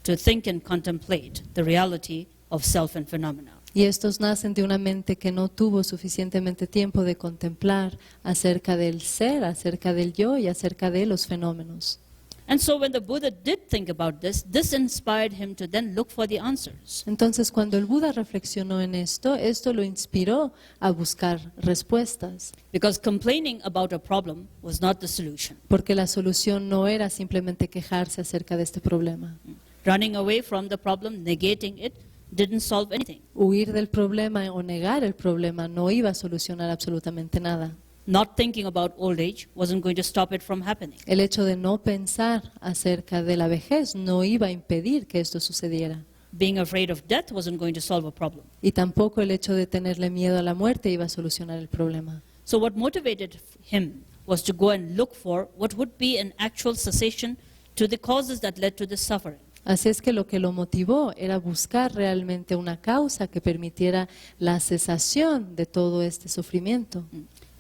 to think and contemplate the reality of self and phenomena. Y estos nacen de una mente que no tuvo suficientemente tiempo de contemplar acerca del ser, acerca del yo y acerca de los fenómenos. And so when the Buddha did think about this inspired him to then look for the answers. Entonces, cuando el Buda reflexionó en esto lo inspiró a buscar respuestas, Because complaining about a problem was not the solution. porque la solución no era simplemente quejarse acerca de este problema. Running away from the problem, negating it, didn't solve anything. Huir del problema o negar el problema no iba a solucionar absolutamente nada. Not thinking about old age wasn't going to stop it from happening. El hecho de no pensar acerca de la vejez no iba a impedir que esto sucediera. Being afraid of death wasn't going to solve a problem. Y tampoco el hecho de tenerle miedo a la muerte iba a solucionar el problema. So what motivated him was to go and look for what would be an actual cessation to the causes that led to the suffering. Así es que lo que lo motivó era buscar realmente una causa que permitiera la cesación de todo este sufrimiento.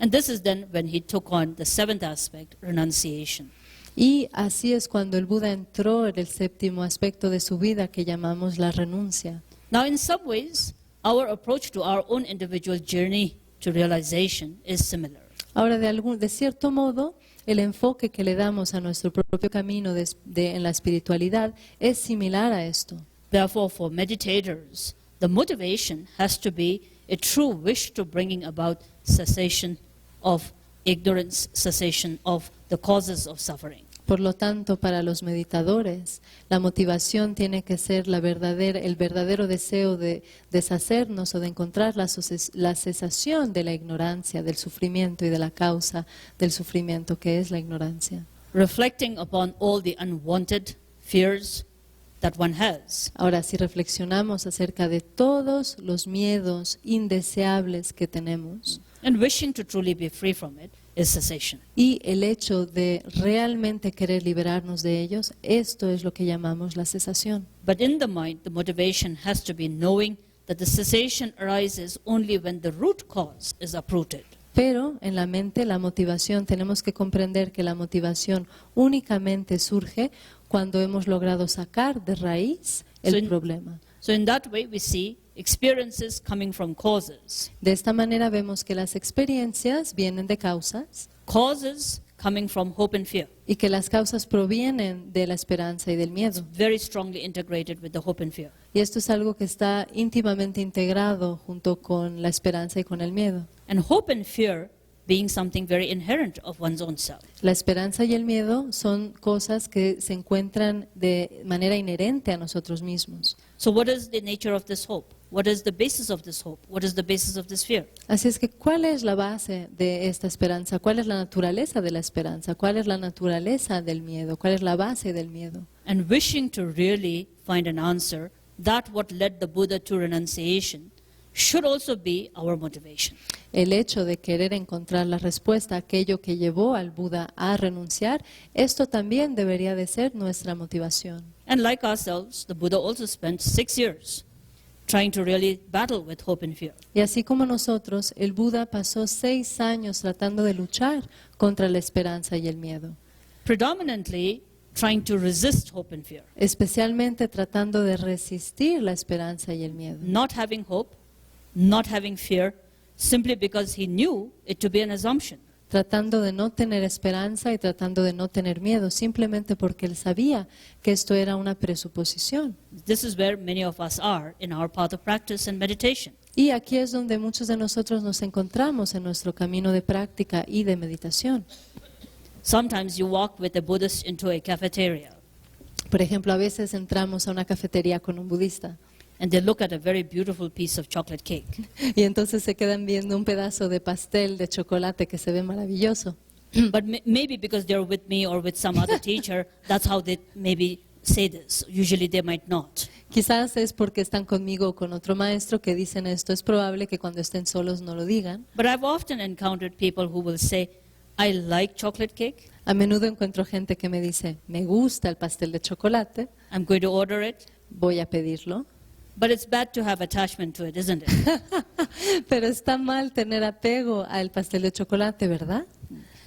And this is then when he took on the seventh aspect, renunciation. Y así es cuando el Buda entró en el séptimo aspecto de su vida que llamamos la renuncia. Now, in some ways, our approach to our own individual journey to realization is similar. Ahora, de cierto modo, el enfoque que le damos a nuestro propio camino en la espiritualidad es similar a esto. Therefore, for meditators, the motivation has to be a true wish to bringing about cessation of ignorance, cessation of the causes of suffering. Por lo tanto, para los meditadores, la motivación tiene que ser el verdadero deseo de deshacernos o de encontrar la cesación de la ignorancia, del sufrimiento y de la causa del sufrimiento, que es la ignorancia. Reflecting upon all the unwanted fears that one has, Ahora, si reflexionamos acerca de todos los miedos indeseables que tenemos and wishing to truly be free from it, is cessation. y el hecho de realmente querer liberarnos de ellos, esto es lo que llamamos la cesación. But in the mind, the motivation has to be knowing that the cessation arises only when the root cause is uprooted. Pero en la mente, la motivación, tenemos que comprender que la motivación únicamente surge cuando hemos logrado sacar de raíz el problema. So in that way, we see experiences coming from causes, De esta manera vemos que las experiencias vienen de causas causes coming from hope and fear, y que las causas provienen de la esperanza y del miedo. very strongly integrated with the hope and fear. Y esto es algo que está íntimamente integrado junto con la esperanza y con el miedo. And hope and fear being something very inherent of one's own self. La esperanza y el miedo son cosas que se encuentran de manera inherente a nosotros mismos. So what is the nature of this hope? What is the basis of this hope? What is the basis of this fear? Así es que, ¿cuál es la base de esta esperanza? ¿Cuál es la naturaleza de la esperanza? ¿Cuál es la naturaleza del miedo? ¿Cuál es la base del miedo? And wishing to really find an answer, that what led the Buddha to renunciation should also be our motivation. El hecho de querer encontrar la respuesta a aquello que llevó al Buda a renunciar, esto también debería de ser nuestra motivación. And like ourselves, the Buddha also spent 6 years trying to really battle with hope and fear. Y así como nosotros, el Buda pasó 6 años tratando de luchar contra la esperanza y el miedo, Predominantly trying to resist hope and fear. especialmente tratando de resistir la esperanza y el miedo. Not having hope, not having fear, simply because he knew it to be an assumption. Tratando de no tener esperanza y tratando de no tener miedo, simplemente porque él sabía que esto era una presuposición. This is where many of us are in our path of practice and meditation. Y aquí es donde muchos de nosotros nos encontramos en nuestro camino de práctica y de meditación. Sometimes you walk with a Buddhist into a cafeteria Por ejemplo, a veces entramos a una cafetería con un budista and they look at a very beautiful piece of chocolate cake. y entonces se quedan viendo un pedazo de pastel de chocolate que se ve maravilloso. But maybe because they're with me or with some other teacher, that's how they maybe say this. Usually they might not. Quizás es porque están conmigo o con otro maestro que dicen esto. Es probable que cuando estén solos no lo digan. But I've often encountered people who will say, I like chocolate cake. A menudo encuentro gente que me dice, me gusta el pastel de chocolate, I'm going to order it. voy a pedirlo. But it's bad to have attachment to it, isn't it? Pero está mal tener apego al pastel de chocolate, ¿verdad?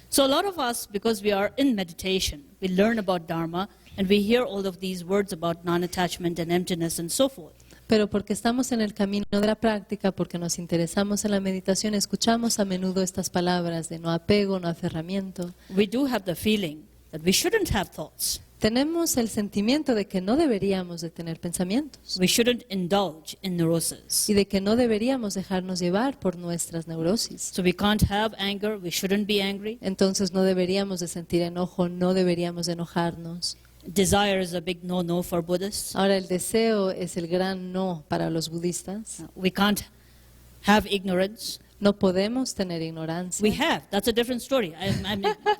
So a lot of us, because we are in meditation, we learn about Dharma and we hear all of these words about non-attachment and emptiness and so forth. Pero porque estamos en el camino de la práctica, porque nos interesamos en la meditación, escuchamos a menudo estas palabras de no apego, no aferramiento. We do have the feeling that we shouldn't have thoughts. Tenemos el sentimiento de que no deberíamos de tener pensamientos We shouldn't indulge in neurosis. y de que no deberíamos dejarnos llevar por nuestras neurosis. So we can't have anger, we shouldn't be angry. Entonces no deberíamos de sentir enojo, no deberíamos de enojarnos. Desire is a big no-no for Buddhists. Ahora el deseo es el gran no para los budistas. We can't have ignorance. No podemos tener ignorancia. We have. That's a different story.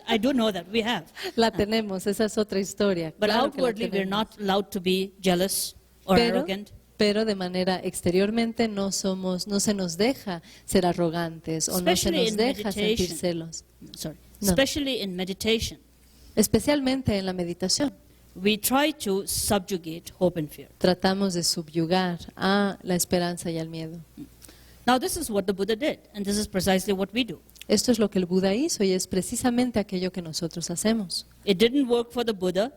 I do know that. We have. La tenemos, esa es otra historia. But Claro que la outwardly, we're tenemos. not allowed to be jealous or arrogant. Pero de manera exteriormente no se nos deja ser arrogantes o no se Especially nos in deja sentir meditation. celos. Sorry. No. Especially in meditation, Especialmente en la meditación. we try to subjugate hope and fear. Tratamos de subyugar a la esperanza y al miedo. Now, this is what the Buddha did, and this is precisely what we do. Esto es lo que el Buda hizo y es precisamente aquello que nosotros hacemos. It didn't work for the Buddha,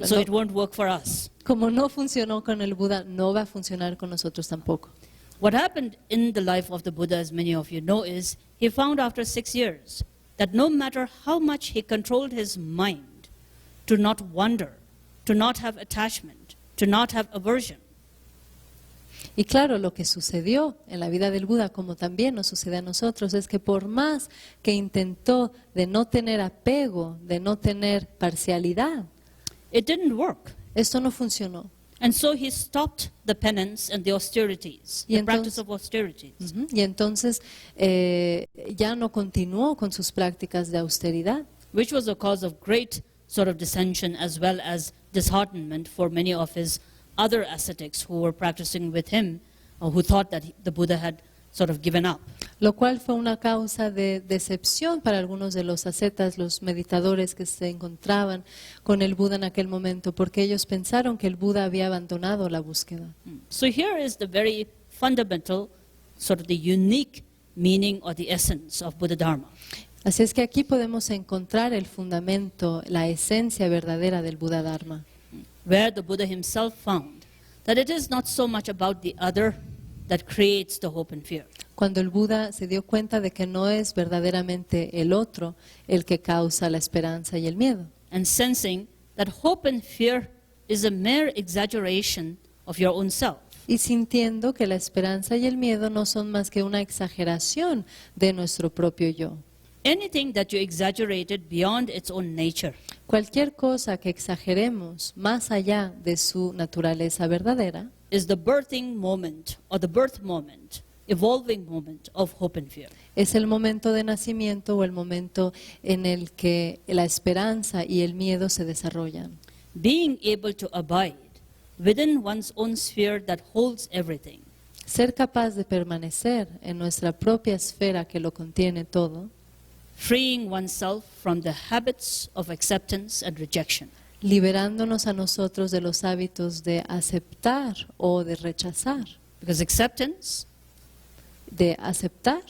so No. it won't work for us. Como no funcionó con el Buda, no va a funcionar con nosotros tampoco. What happened in the life of the Buddha, as many of you know, is he found after 6 years that no matter how much he controlled his mind to not wander, to not have attachment, to not have aversion, Y claro, lo que sucedió en la vida del Buda, como también nos sucede a nosotros, es que por más que intentó de no tener apego, de no tener parcialidad, it didn't work. esto no funcionó. And so he stopped the penance and the austerities, Y the practice entonces- of austerities. Ujú. Y entonces ya no continuó con sus prácticas de austeridad, Which was a cause of great sort of dissension as well as disheartenment for many of his other ascetics who were practicing with him, or who thought that the Buddha had sort of given up. lo cual fue una causa de decepción para algunos de los ascetas, los meditadores que se encontraban con el Buda en aquel momento, porque ellos pensaron que el Buda había abandonado la búsqueda. So here is the very fundamental, sort of the unique meaning or the essence of Buddha Dharma. Así es que aquí podemos encontrar el fundamento, la esencia verdadera del Buda Dharma, Where the Buddha himself found that it is not so much about the other that creates the hope and fear. cuando el Buda se dio cuenta de que no es verdaderamente el otro el que causa la esperanza y el miedo, And sensing that hope and fear is a mere exaggeration of your own self. y sintiendo que la esperanza y el miedo no son más que una exageración de nuestro propio yo. Anything that you exaggerated beyond its own nature Cualquier cosa que exageremos más allá de su naturaleza verdadera is the birthing moment or the birth moment, evolving moment of hope and fear. es el momento de nacimiento o el momento en el que la esperanza y el miedo se desarrollan. Being able to abide within one's own sphere that holds everything Ser capaz de permanecer en nuestra propia esfera que lo contiene todo, freeing oneself from the habits of acceptance and rejection. liberándonos a nosotros de los hábitos de aceptar o de rechazar. Because acceptance De aceptar,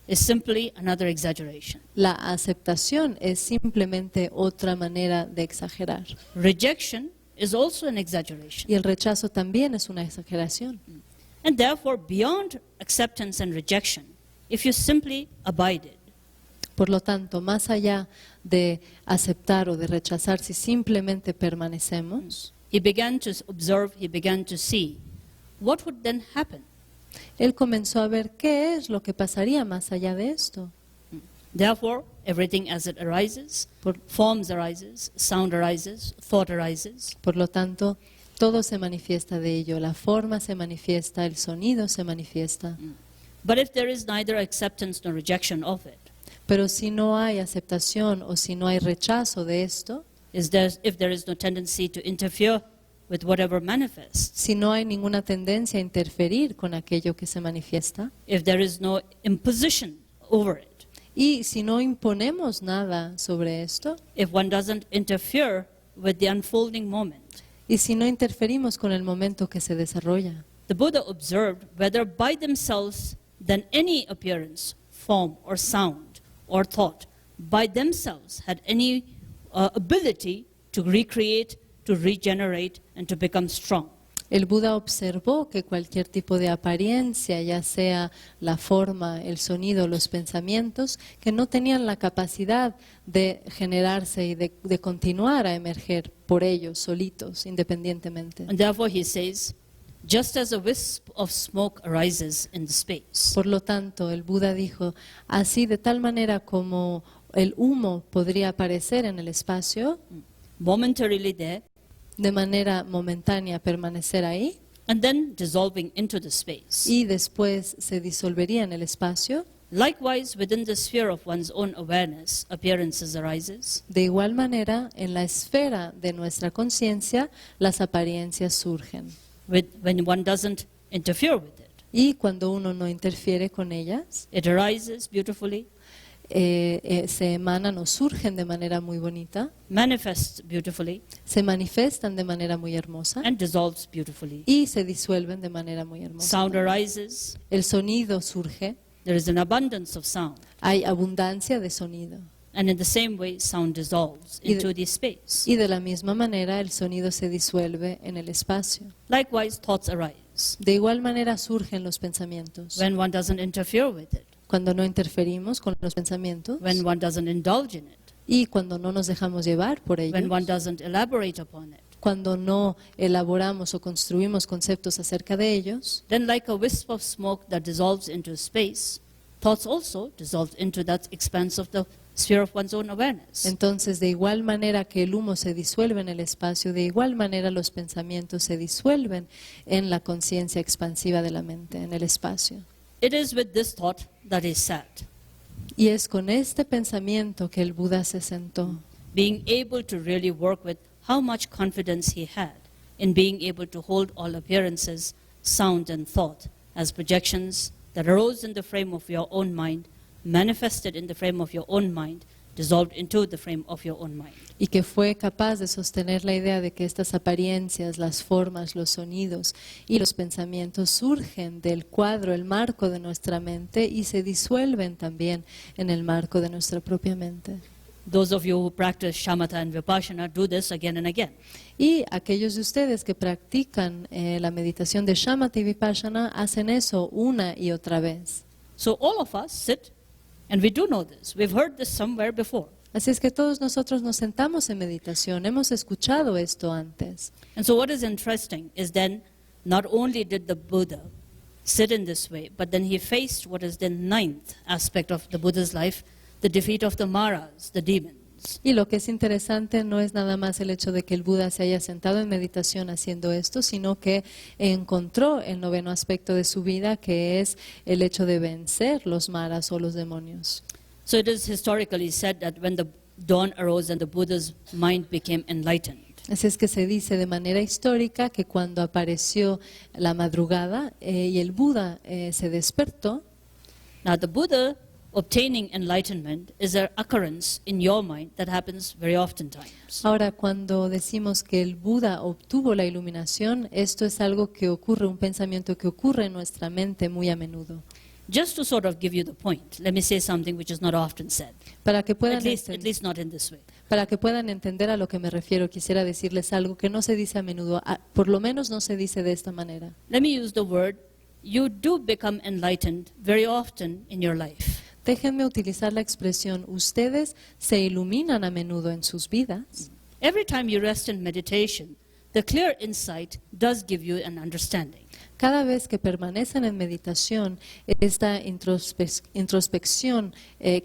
is simply another exaggeration. la aceptación es simplemente otra manera de exagerar. Rejection is also an exaggeration. Y el rechazo también es una exageración. And therefore, beyond acceptance and rejection, if you simply abided, Por lo tanto, más allá de aceptar o de rechazar, si simplemente permanecemos, he began to observe, he began to see what would then happen. él comenzó a ver qué es lo que pasaría más allá de esto. Therefore, everything as it arises, forms arises, sound arises, thought arises, Por lo tanto, todo se manifiesta de ello. La forma se manifiesta, el sonido se manifiesta. but if there is neither acceptance nor rejection of it, Pero si no hay aceptación o si no hay rechazo de esto, if there is no tendency to interfere with whatever manifests, si no hay ninguna tendencia a interferir con aquello que se manifiesta, if there is no imposition over it, y si no imponemos nada sobre esto, if one doesn't interfere with the unfolding moment, y si no interferimos con el momento que se desarrolla, the Buddha observed whether by themselves then any appearance, form or sound or thought by themselves had any ability to recreate, to regenerate and to become strong. el Buda observó que cualquier tipo de apariencia, ya sea la forma, el sonido, los pensamientos, que no tenían la capacidad de generarse y de continuar a emerger por ellos solitos, independientemente. And therefore he says, just as a wisp of smoke arises in the space, Por lo tanto, el Buda dijo, así de tal manera como el humo podría aparecer en el espacio, momentarily there, de manera momentánea permanecer ahí, and then dissolving into the space. y después se disolvería en el espacio, Likewise, within the sphere of one's own awareness, appearances arises, de igual manera en la esfera de nuestra conciencia las apariencias surgen. when one doesn't interfere with it. Y cuando uno no interfiere con ellas, It arises beautifully, se emanan o surgen de manera muy bonita, manifests beautifully, se manifiestan de manera muy hermosa and dissolves beautifully. y se disuelven de manera muy hermosa. Sound arises, El sonido surge, there is an abundance of sound. hay abundancia de sonido. And in the same way, sound dissolves Y de- into the space. Y de la misma manera el sonido se disuelve en el espacio. Likewise, thoughts arise De igual manera surgen los pensamientos when one doesn't interfere with it. cuando no interferimos con los pensamientos when one doesn't indulge in it, y cuando no nos dejamos llevar por ellos, when one doesn't elaborate upon it, cuando no elaboramos o construimos conceptos acerca de ellos, then like a wisp of smoke that dissolves into space, thoughts also dissolve into that expanse of the sphere of one's own awareness. entonces de igual manera que el humo se disuelve en el espacio, de igual manera los pensamientos se disuelven en la conciencia expansiva de la mente, en el espacio. It is with this thought that he sat, Y es con este pensamiento que el Buda se sentó, being able to really work with how much confidence he had in being able to hold all appearances, sound and thought as projections that arose in the frame of your own mind, manifested in the frame of your own mind, dissolved into the frame of your own mind. y que fue capaz de sostener la idea de que estas apariencias, las formas, los sonidos y los pensamientos surgen del cuadro, el marco de nuestra mente y se disuelven también en el marco de nuestra propia mente. Those of you who practice shamatha and vipassana do this again and again. Y aquellos de ustedes que practican la meditación de shamatha y vipassana hacen eso una y otra vez. So all of us sit, and we do know this. We've heard this somewhere before. Así es que todos nosotros nos sentamos en meditación, hemos escuchado esto antes. And so what is interesting is then not only did the Buddha sit in this way, but then he faced what is the ninth aspect of the Buddha's life, the defeat of the Maras, the demons. Y lo que es interesante no es nada más el hecho de que el Buda se haya sentado en meditación haciendo esto, sino que encontró el noveno aspecto de su vida, que es el hecho de vencer los maras o los demonios. So it is historically said that when the dawn arose and the Buddha's mind became enlightened, Así es que se dice de manera histórica que cuando apareció la madrugada y el Buda se despertó, now the Buddha obtaining enlightenment is an occurrence in your mind that happens very oftentimes. ahora cuando decimos que el Buda obtuvo la iluminación, esto es algo que ocurre, un pensamiento que ocurre en nuestra mente muy a menudo. Just to sort of give you the point, let me say something which is not often said, Para que puedan at least not in this way. Para que puedan entender a lo que me refiero, quisiera decirles algo que no se dice a menudo, por lo menos no se dice de esta manera. Let me use the word, you do become enlightened very often in your life. Déjenme utilizar la expresión, ustedes se iluminan a menudo en sus vidas. Every time you rest in meditation, the clear insight does give you an understanding. Cada vez que permanecen en meditación, esta introspección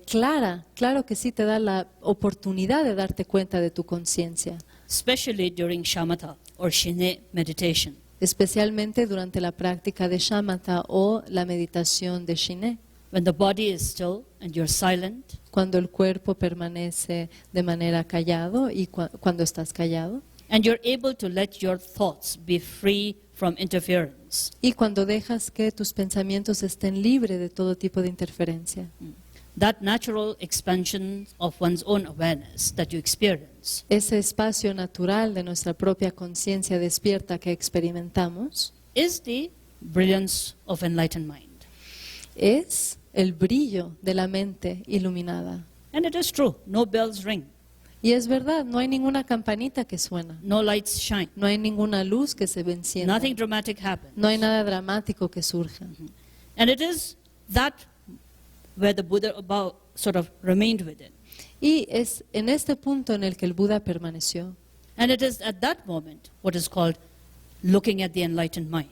claro que sí te da la oportunidad de darte cuenta de tu conciencia, Especially during shamatha or shine meditation. especialmente durante la práctica de shamatha o la meditación de shine. When the body is still and you're silent, Cuando el cuerpo permanece de manera callado y cuando estás callado. and you're able to let your thoughts be free from interference. Y cuando dejas que tus pensamientos estén libres de todo tipo de interferencia. That natural expansion of one's own awareness that you experience Ese espacio natural de nuestra propia conciencia despierta que experimentamos is the brilliance of enlightened mind. es el brillo de la mente iluminada. And it is true, no bells ring, Y es verdad, no hay ninguna campanita que suena, no lights shine, no hay ninguna luz que se encienda, nothing dramatic happens. no hay nada dramático que surja. And it is that where the Buddha about sort of remained within. Y es en este punto en el que el Buda permaneció. And it is at that moment what is called looking at the enlightened mind.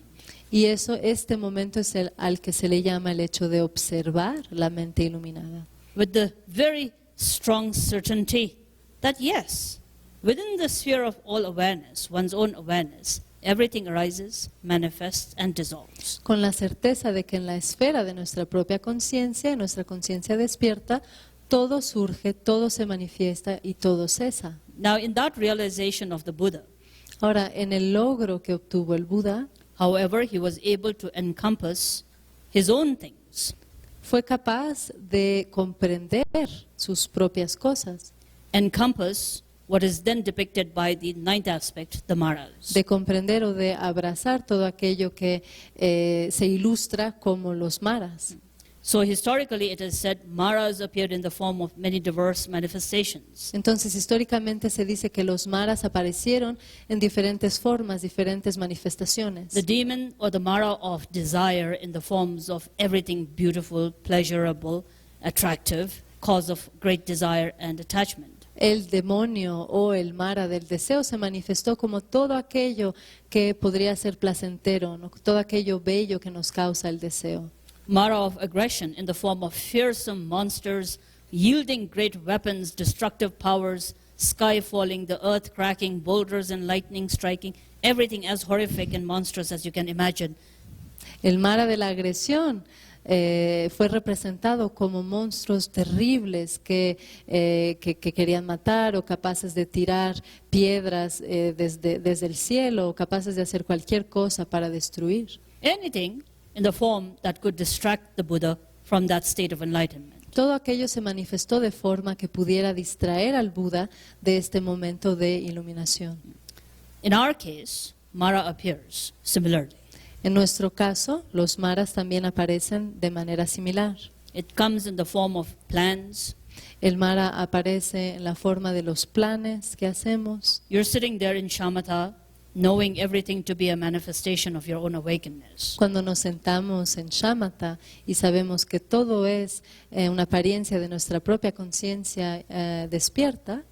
Y este momento es el al que se le llama el hecho de observar la mente iluminada. With the very strong certainty that yes, within the sphere of all awareness, one's own awareness, everything arises, manifests and dissolves. Con la certeza de que en la esfera de nuestra propia conciencia, nuestra conciencia despierta, todo surge, todo se manifiesta y todo cesa. Now in that realization of the Buddha, Ahora, en el logro que obtuvo el Buda, however, he was able to encompass his own things, fue capaz de comprender sus propias cosas, encompass what is then depicted by the ninth aspect, the Maras. de comprender o de abrazar todo aquello que se ilustra como los maras. So historically it is said Maras appeared in the form of many diverse manifestations. Entonces, históricamente se dice que los maras aparecieron en diferentes formas, diferentes manifestaciones. The demon or the Mara of desire in the forms of everything beautiful, pleasurable, attractive, cause of great desire and attachment. El demonio o el mara del deseo se manifestó como todo aquello que podría ser placentero, ¿no? Todo aquello bello que nos causa el deseo. Mara of aggression in the form of fearsome monsters, yielding great weapons, destructive powers, sky falling, the earth cracking, boulders and lightning striking, everything as horrific and monstrous as you can imagine. El mara de la agresión fue representado como monstruos terribles que querían matar o capaces de tirar piedras desde el cielo o capaces de hacer cualquier cosa para destruir. Anything in the form that could distract the Buddha from that state of enlightenment. Todo aquello se manifestó de forma que pudiera distraer al Buda de este momento de iluminación. In our case, Mara appears similarly. En nuestro caso, los maras también aparecen de manera similar. It comes in the form of plans. El mara aparece en la forma de los planes que hacemos. You're sitting there in shamatha, knowing everything to be a manifestation of your own awakenness. Cuando nos sentamos en shamatha y sabemos que todo es una apariencia de nuestra propia conciencia despierta,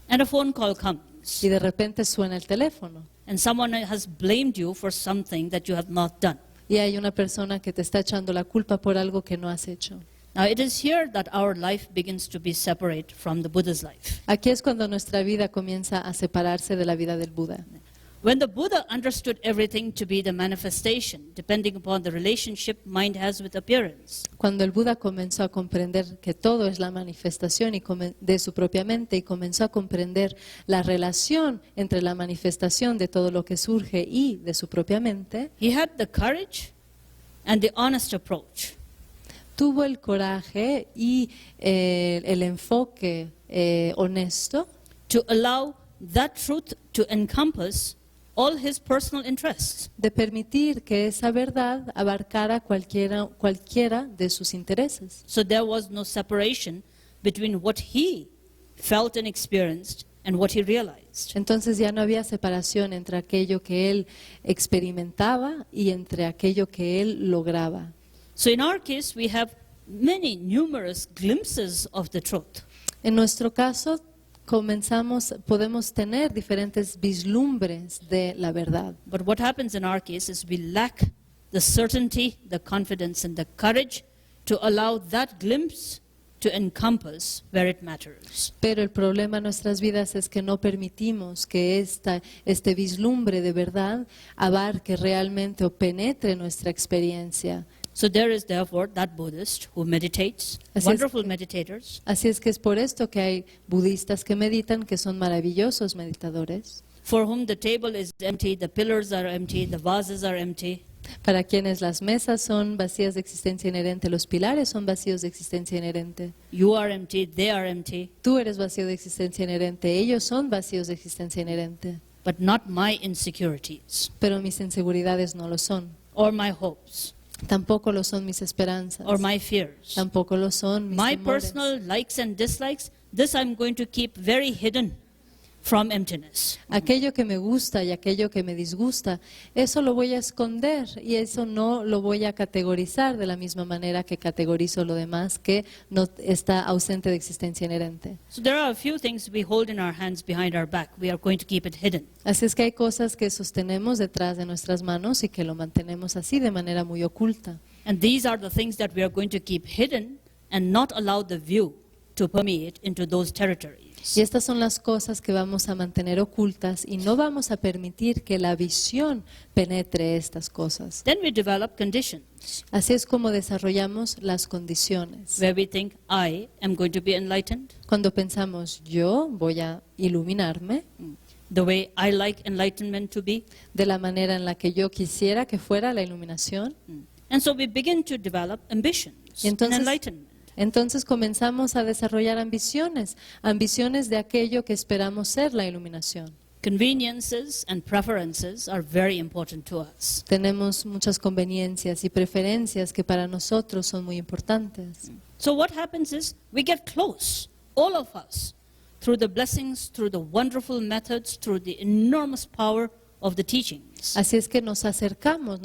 And a phone call comes, y de repente suena el teléfono and someone has blamed you for something that you have not done. y hay una persona que te está echando la culpa por algo que no has hecho. Now it is here that our life begins to be separate from the Buddha's life. Aquí es cuando nuestra vida comienza a separarse de la vida del Buda. When the Buddha understood everything to be the manifestation, depending upon the relationship mind has with appearance, Cuando el Buda comenzó a comprender que todo es la manifestación de su propia mente y comenzó a comprender la relación entre la manifestación de todo lo que surge y de su propia mente, he had the courage and the honest approach tuvo el coraje y el enfoque honesto to allow that truth to encompass all his personal interests. de permitir que esa verdad abarcara cualquiera de sus intereses. So there was no separation between what he felt and experienced and what he realized. Entonces ya no había separación entre aquello que él experimentaba y entre aquello que él lograba. So in our case, we have many numerous glimpses of the truth. En nuestro caso, podemos tener diferentes vislumbres de la verdad. But what happens in our case is we lack the certainty, the confidence, and the courage to allow that glimpse to encompass where it matters. Pero el problema en nuestras vidas es que no permitimos que este vislumbre de verdad abarque realmente o penetre nuestra experiencia. So there is therefore that Buddhist who meditates, Así es wonderful que- meditators, Así es que es por esto que hay budistas que meditan, que son maravillosos meditadores, for whom the table is empty, the pillars are empty, the vases are empty, para quienes las mesas son vacías de existencia inherente, los pilares son vacíos de existencia inherente. you are empty, they are empty, Tú eres vacío de existencia inherente, ellos son vacíos de existencia inherente, but not my insecurities pero mis inseguridades no lo son. or my hopes Tampoco lo son mis esperanzas. or my fears. Tampoco lo son mis My temores. personal likes and dislikes, this I'm going to keep very hidden from emptiness. Aquello que me gusta y aquello que me disgusta, eso lo voy a esconder y eso no lo voy a categorizar de la misma manera que categorizo lo demás que no está ausente de existencia inherente. So there are a few things we hold in our hands behind our back. We are going to keep it hidden. Así es que hay cosas que sostenemos detrás de nuestras manos y que lo mantenemos así de manera muy oculta. And these are the things that we are going to keep hidden and not allow the view to permeate into those territories. Y estas son las cosas que vamos a mantener ocultas y no vamos a permitir que la visión penetre estas cosas. Then we develop conditions Así es como desarrollamos las condiciones. where we think, I am going to be enlightened Cuando pensamos, yo voy a iluminarme the way I like enlightenment to be. de la manera en la que yo quisiera que fuera la iluminación, And so we begin to develop ambitions in Entonces- enlightenment. entonces comenzamos a desarrollar ambiciones de aquello que esperamos ser la iluminación. conveniences and preferences are very important to us. Tenemos muchas conveniencias y preferencias que para nosotros son muy importantes. So what happens is we get close, all of us, through the blessings, through the wonderful methods, through the enormous power of the teachings. Así es que nos acercamos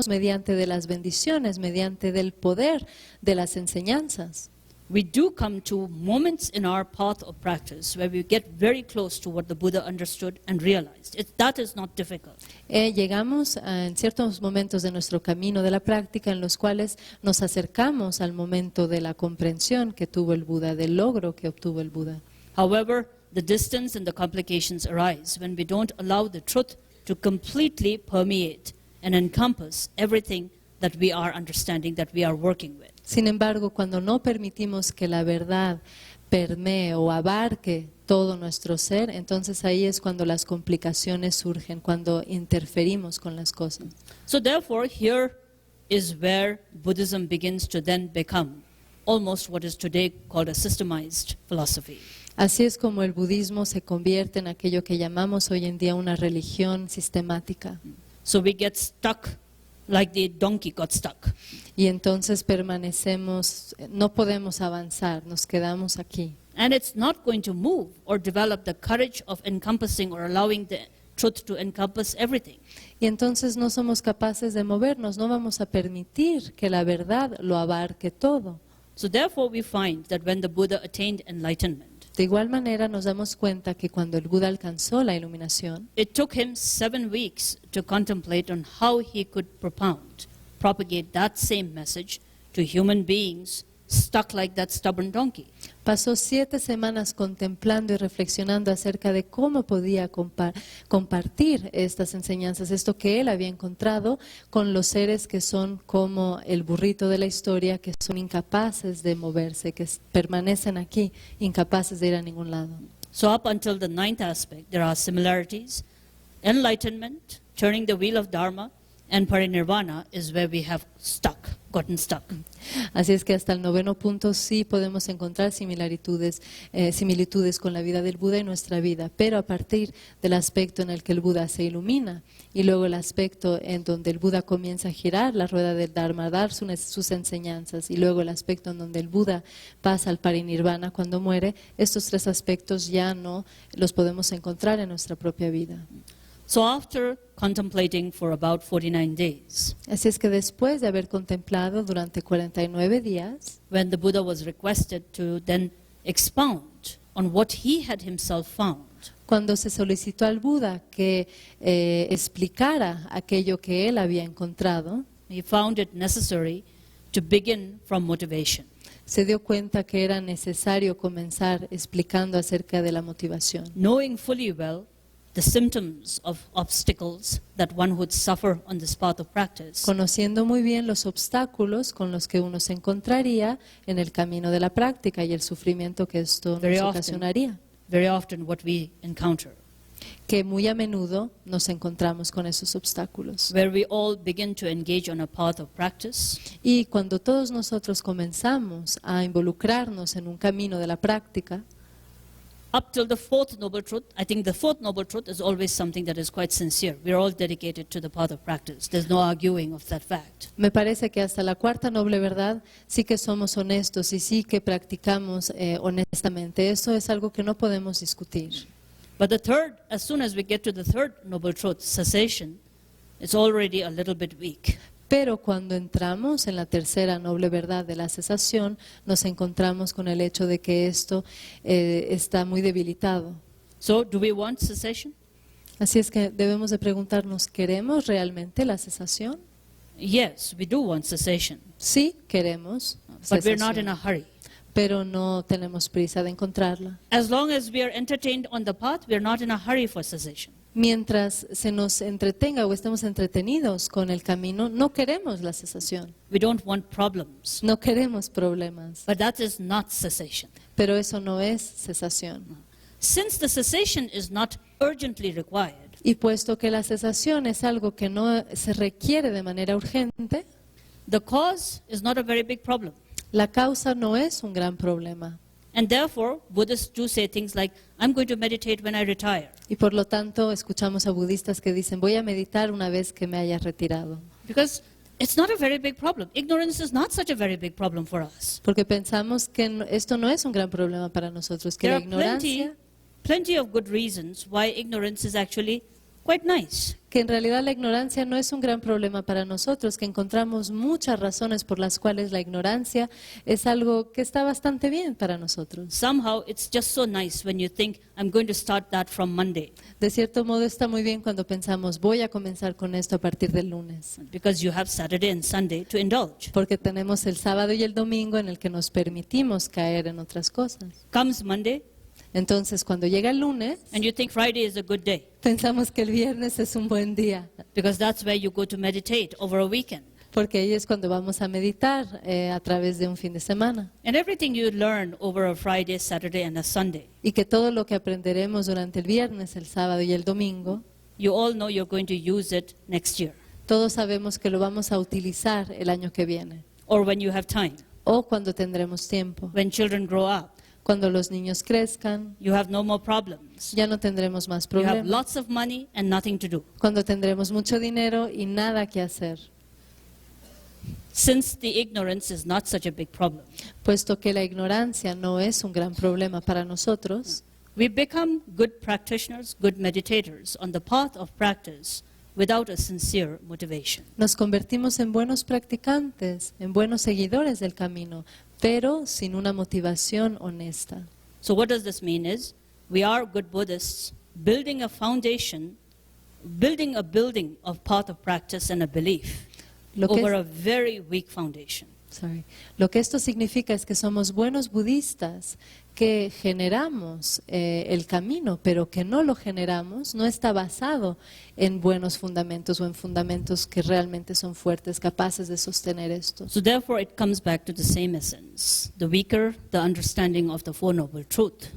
mediante de las bendiciones, mediante del poder de las enseñanzas. We do come to moments in our path of practice where we get very close to what the Buddha understood and realized. That is not difficult. Llegamos en ciertos momentos de nuestro camino de la práctica en los cuales nos acercamos al momento de la comprensión que tuvo el Buda, del logro que obtuvo el Buda. However, the distance and the complications arise when we don't allow the truth to completely permeate and encompass everything that we are understanding, that we are working with. Sin embargo, cuando no permitimos que la verdad permee o abarque todo nuestro ser, entonces ahí es cuando las complicaciones surgen, cuando interferimos con las cosas. So therefore, here is where Buddhism begins to then become almost what is today called a systemized philosophy. Así es como el budismo se convierte en aquello que llamamos hoy en día una religión sistemática. So we get stuck like the donkey got stuck. Y entonces permanecemos, no podemos avanzar, nos quedamos aquí. And it's not going to move or develop the courage of encompassing or allowing the truth to encompass everything. Y entonces no somos capaces de movernos, no vamos a permitir que la verdad lo abarque todo. So therefore we find that when the Buddha attained enlightenment, De igual manera nos damos cuenta que cuando el Buda alcanzó la iluminación, it took him 7 weeks to contemplate on how he could propagate that same message to human beings stuck like that stubborn donkey. pasó 7 semanas contemplando y reflexionando acerca de cómo podía compartir estas enseñanzas, esto que él había encontrado con los seres que son como el burrito de la historia, que son incapaces de moverse, que permanecen aquí, incapaces de ir a ningún lado. So up until the 9th aspect, there are similarities. Enlightenment, turning the wheel of Dharma, and parinirvana is where we have gotten stuck. Así es que hasta el 9º punto sí podemos encontrar similitudes con la vida del Buda y nuestra vida, pero a partir del aspecto en el que el Buda se ilumina y luego el aspecto en donde el Buda comienza a girar la rueda del Dharma, a dar sus enseñanzas, y luego el aspecto en donde el Buda pasa al parinirvana cuando muere, estos 3 aspectos ya no los podemos encontrar en nuestra propia vida. So after contemplating for about 49 days, Así es que después de haber contemplado durante 49 días, when the Buddha was requested to then expound on what he had himself found, cuando se solicitó al Buda que explicara aquello que él había encontrado, he found it necessary to begin from motivation. se dio cuenta que era necesario comenzar explicando acerca de la motivación, Knowing fully well the symptoms of obstacles that one would suffer on this path of practice, conociendo muy bien los obstáculos con los que uno se encontraría en el camino de la práctica y el sufrimiento que esto Very nos often. ocasionaría, very often what we encounter, que muy a menudo nos encontramos con esos obstáculos. where we all begin to engage on a path of practice, Y cuando todos nosotros comenzamos a involucrarnos en un camino de la práctica, up till the 4th Noble Truth. I think the 4th Noble Truth is always something that is quite sincere. We're all dedicated to the path of practice. There's no arguing of that fact. me parece que hasta la 4ª noble verdad sí que somos honestos y sí que practicamos honestamente. Eso es algo que no podemos discutir. But the 3rd, as soon as we get to the 3rd Noble Truth, cessation, it's already a little bit weak. Pero cuando entramos en la 3ª noble verdad de la cesación, nos encontramos con el hecho de que esto está muy debilitado. So do we want cessation? Así es que debemos de preguntarnos, ¿queremos realmente la cesación? Yes, we do want cessation, Sí, queremos but we're not in cesación, a hurry. pero no tenemos prisa de encontrarla. As long as we are entertained on the path, we're not in a hurry for cessation. Mientras se nos entretenga o estemos entretenidos con el camino, no queremos la cesación, We don't want problems. no queremos problemas, But that is not cessation. pero eso no es cesación. Since the cessation is not urgently required, Y puesto que la cesación es algo que no se requiere de manera urgente, the cause is not a very big problem. la causa no es un gran problema. And therefore, Buddhists do say things like, I'm going to meditate when I retire. Y por lo tanto, escuchamos a budistas que dicen, voy a meditar una vez que me haya retirado. Because it's not a very big problem. Ignorance is not such a very big problem for us. Porque pensamos que esto no es un gran problema para nosotros, que There la are ignorancia, plenty of good reasons why ignorance is actually quite nice. que en realidad la ignorancia no es un gran problema para nosotros, que encontramos muchas razones por las cuales la ignorancia es algo que está bastante bien para nosotros. Somehow, it's just so nice when you think, I'm going to start that from Monday. De cierto modo está muy bien cuando pensamos, voy a comenzar con esto a partir del lunes, Because you have Saturday and Sunday to indulge. porque tenemos el sábado y el domingo en el que nos permitimos caer en otras cosas. Comes Monday, Entonces, cuando llega el lunes, and you think Friday is a good day. pensamos que el viernes es un buen día, Because that's where you go to meditate over a weekend. porque ahí es cuando vamos a meditar a través de un fin de semana. And everything you learn over a Friday, Saturday, and a Sunday, Y que todo lo que aprenderemos durante el viernes, el sábado y el domingo, you all know you're going to use it next year todos sabemos que lo vamos a utilizar el año que viene, or when you have time. o cuando tendremos tiempo. When children grow up, Cuando los niños crezcan, you have no more problems. ya no tendremos más You have problemas. lots of money and nothing to do. Cuando tendremos mucho dinero y nada que hacer. Since the ignorance is not such a big problem, Puesto que la ignorancia no es un gran problema para nosotros, we become good practitioners, good meditators on the path of practice without a sincere motivation. nos convertimos en buenos practicantes, en buenos seguidores del camino, pero sin una motivación honesta. So what does this mean is, we are good Buddhists building a foundation, building a building of path of practice and a belief Lo que over es- a very weak foundation. Lo que esto significa es que somos buenos budistas que generamos el camino, pero que no lo generamos, no está basado en buenos fundamentos o en fundamentos que realmente son fuertes, capaces de sostener esto. So therefore it comes back to the same essence. The weaker the understanding of the Four Noble Truth,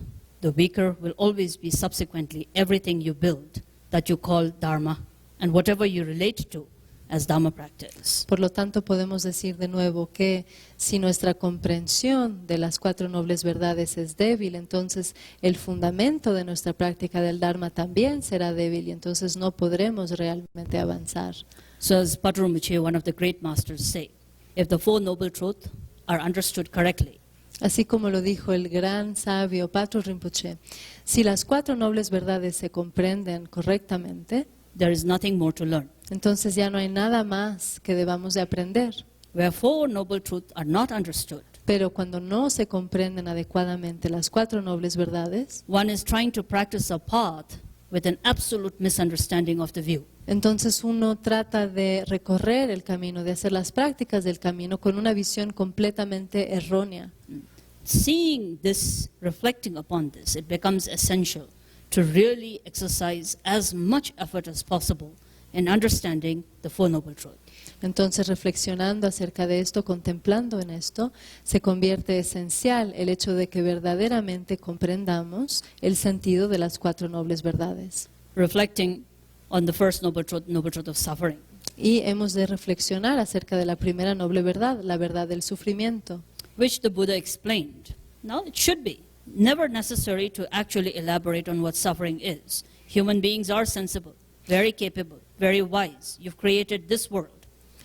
the weaker will always be subsequently everything you build that you call Dharma and whatever you relate to as Dharma practice. Por lo tanto, podemos decir de nuevo que si nuestra comprensión de las cuatro nobles verdades es débil, entonces el fundamento de nuestra práctica del Dharma también será débil y entonces no podremos realmente avanzar. So as Patrul Rinpoche, one of the great masters, say, if the Four Noble Truths are understood correctly, Así como lo dijo el gran sabio Patrul Rinpoche, si las cuatro nobles verdades se comprenden correctamente, there is nothing more to learn. entonces ya no hay nada más que debamos de aprender. Where Four Noble Truths are not understood, Pero cuando no se comprenden adecuadamente las cuatro nobles verdades, one is trying to practice a path with an absolute misunderstanding of the view. entonces uno trata de recorrer el camino, de hacer las prácticas del camino con una visión completamente errónea. Seeing this, reflecting upon this, it becomes essential to really exercise as much effort as possible in understanding the Four Noble Truths. Entonces, reflexionando acerca de esto, contemplando en esto, se convierte esencial el hecho de que verdaderamente comprendamos el sentido de las cuatro nobles verdades. Reflecting on the first Noble Truth of suffering. Y hemos de reflexionar acerca de la primera noble verdad, la verdad del sufrimiento, which the Buddha explained. Now, it should be never necessary to actually elaborate on what suffering is. Human beings are sensible, very capable, very wise. You've created this world.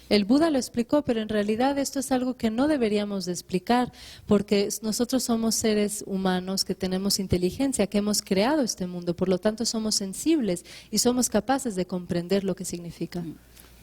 El Buda lo explicó, pero en realidad esto es algo que no deberíamos de explicar, porque nosotros somos seres humanos que tenemos inteligencia, que hemos creado este mundo, por lo tanto somos sensibles y somos capaces de comprender lo que significa.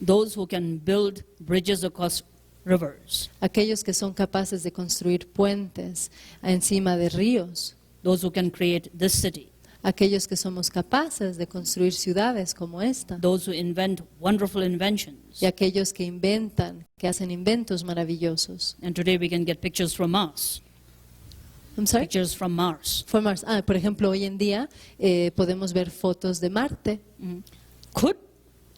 Those who can build bridges across rivers, Aquellos que son capaces de construir puentes encima de ríos, those who can create this city, aquellos que somos capaces de construir ciudades como esta, those who invent wonderful inventions. y aquellos que inventan, que hacen inventos maravillosos. And today we can get pictures from Mars. I'm sorry? Pictures from Mars. For Mars. Por ejemplo, hoy en día podemos ver fotos de Marte. Could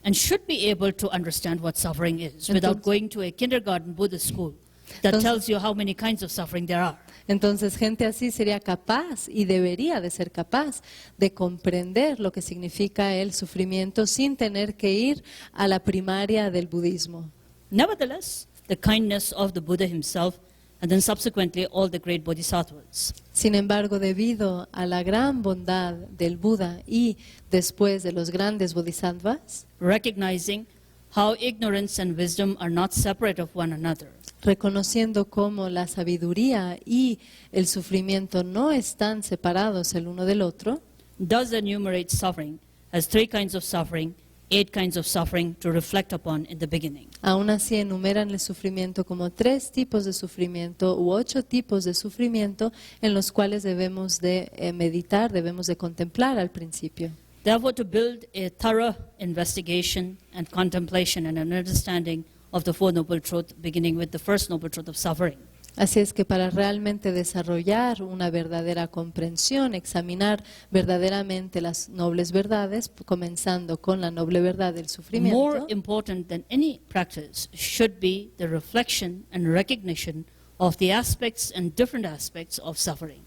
and should be able to understand what suffering is without Entonces- going to a kindergarten Buddhist school that Entonces- tells you how many kinds of suffering there are. Entonces, gente así sería capaz y debería de ser capaz de comprender lo que significa el sufrimiento sin tener que ir a la primaria del budismo. Nevertheless, the kindness of the Buddha himself and then subsequently all the great bodhisattvas. Sin embargo, debido a la gran bondad del Buda y después de los grandes bodhisattvas, Recognizing how ignorance and wisdom are not separate of one another, reconociendo cómo la sabiduría y el sufrimiento no están separados el uno del otro, does enumerate suffering as 3 kinds of suffering, 8 kinds of suffering to reflect upon in the beginning. aún así enumeran el sufrimiento como 3 tipos de sufrimiento u 8 tipos de sufrimiento en los cuales debemos de meditar, debemos de contemplar al principio. Therefore, to build a thorough investigation and contemplation and an understanding of the Four Noble Truths, beginning with the first Noble Truth of suffering, Así es que para realmente desarrollar una verdadera comprensión, examinar verdaderamente las nobles verdades, comenzando con la noble verdad del more sufrimiento, important than any practice should be the reflection and recognition of the aspects and different aspects of suffering.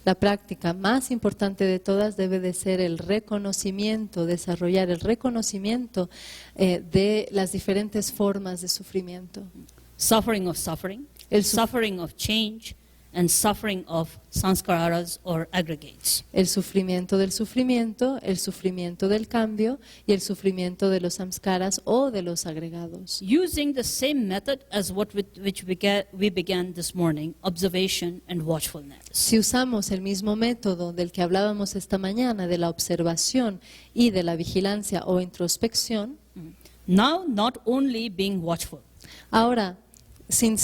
la práctica más importante de todas debe de ser el reconocimiento, desarrollar el reconocimiento de las diferentes formas de sufrimiento. Suffering of suffering, El suf- suffering of change, and suffering of sanskaras or aggregates. El sufrimiento del sufrimiento, el sufrimiento del cambio y el sufrimiento de los samskaras o de los agregados. Using the same method as what with which we began this morning, observation and watchfulness. Si usamos el mismo método del que hablábamos esta mañana, de la observación y de la vigilancia o introspección, Now, not only being watchful, ahora, sin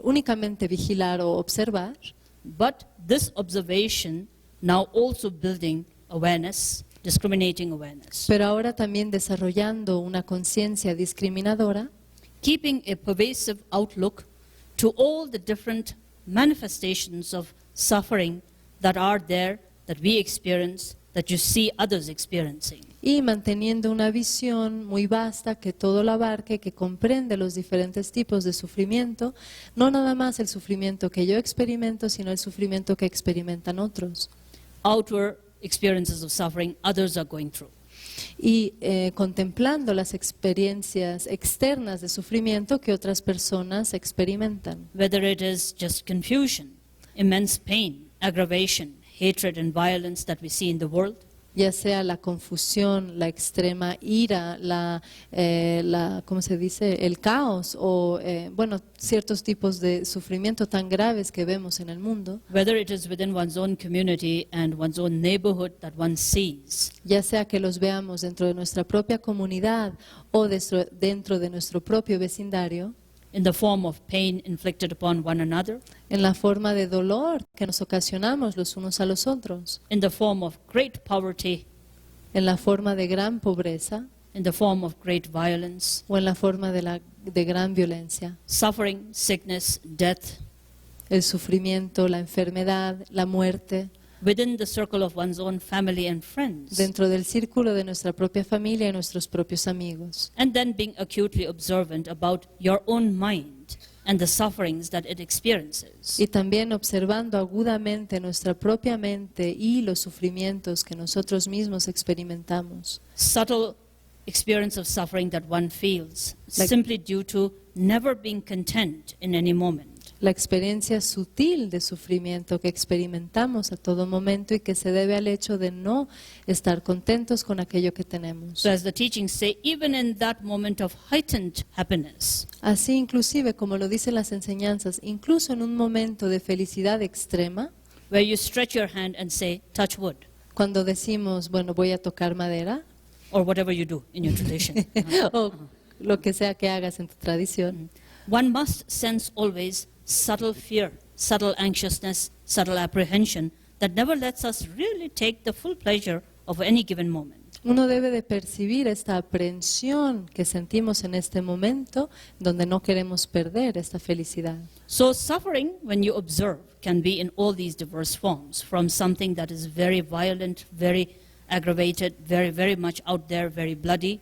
únicamente vigilar o observar, but this observation now also building awareness, discriminating awareness, pero ahora también desarrollando una conciencia discriminadora, keeping a pervasive outlook to all the different manifestations of suffering that are there, that we experience, that you see others experiencing. y manteniendo una visión muy vasta que todo lo abarque, que comprende los diferentes tipos de sufrimiento, no nada más el sufrimiento que yo experimento, sino el sufrimiento que experimentan otros. Outward experiences of suffering others are going through. Y contemplando las experiencias externas de sufrimiento que otras personas experimentan. Whether it is just confusion, immense pain, aggravation, hatred and violence that we see in the world, Ya sea la confusión, la extrema ira, ¿cómo se dice? El caos o, ciertos tipos de sufrimiento tan graves que vemos en el mundo. whether it is within one's own community and one's own neighborhood that one sees, Ya sea que los veamos dentro de nuestra propia comunidad o dentro de nuestro propio vecindario, in the form of pain inflicted upon one another, en la forma de dolor que nos ocasionamos los unos a los otros, in the form of great poverty, en la forma de gran pobreza in the form of great violence, o en la forma de gran violencia, suffering, sickness, death, el sufrimiento, la enfermedad, la muerte, within the circle of one's own family and friends, dentro del círculo de nuestra propia familia y nuestros propios amigos. and then being acutely observant about your own mind and the sufferings that it experiences. Y también observando agudamente nuestra propia mente y los sufrimientos que nosotros mismos experimentamos. Subtle experience of suffering that one feels Like- simply due to never being content in any moment. La experiencia sutil de sufrimiento que experimentamos a todo momento y que se debe al hecho de no estar contentos con aquello que tenemos. So as the teachings say, even in that moment of heightened happiness, Así inclusive, como lo dicen las enseñanzas, incluso en un momento de felicidad extrema, where you stretch your hand and say, touch wood, cuando decimos, bueno, voy a tocar madera, or whatever you do in your tradition. o lo que sea que hagas en tu tradición, One must sense always subtle fear, subtle anxiousness, subtle apprehension that never lets us really take the full pleasure of any given moment. uno debe de percibir esta aprehensión que sentimos en este momento, donde no queremos perder esta felicidad. So suffering, when you observe, can be in all these diverse forms, from something that is very violent, very aggravated, very, very much out there, very bloody,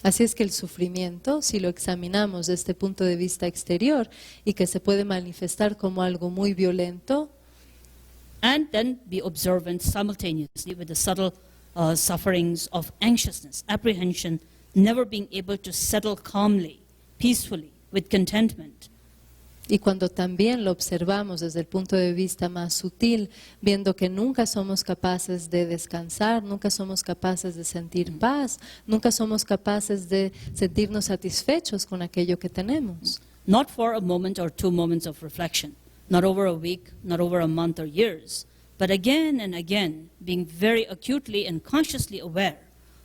Así es que el sufrimiento, si lo examinamos desde este punto de vista exterior y que se puede manifestar como algo muy violento, and then be observant simultaneously with the subtle sufferings of anxiousness, apprehension, never being able to settle calmly, peacefully, with contentment. Y cuando también lo observamos desde el punto de vista más sutil, viendo que nunca somos capaces de descansar, nunca somos capaces de sentir paz, nunca somos capaces de sentirnos satisfechos con aquello que tenemos. Not for a moment or 2 moments of reflection, not over a week, not over a month or years, but again and again, being very acutely and consciously aware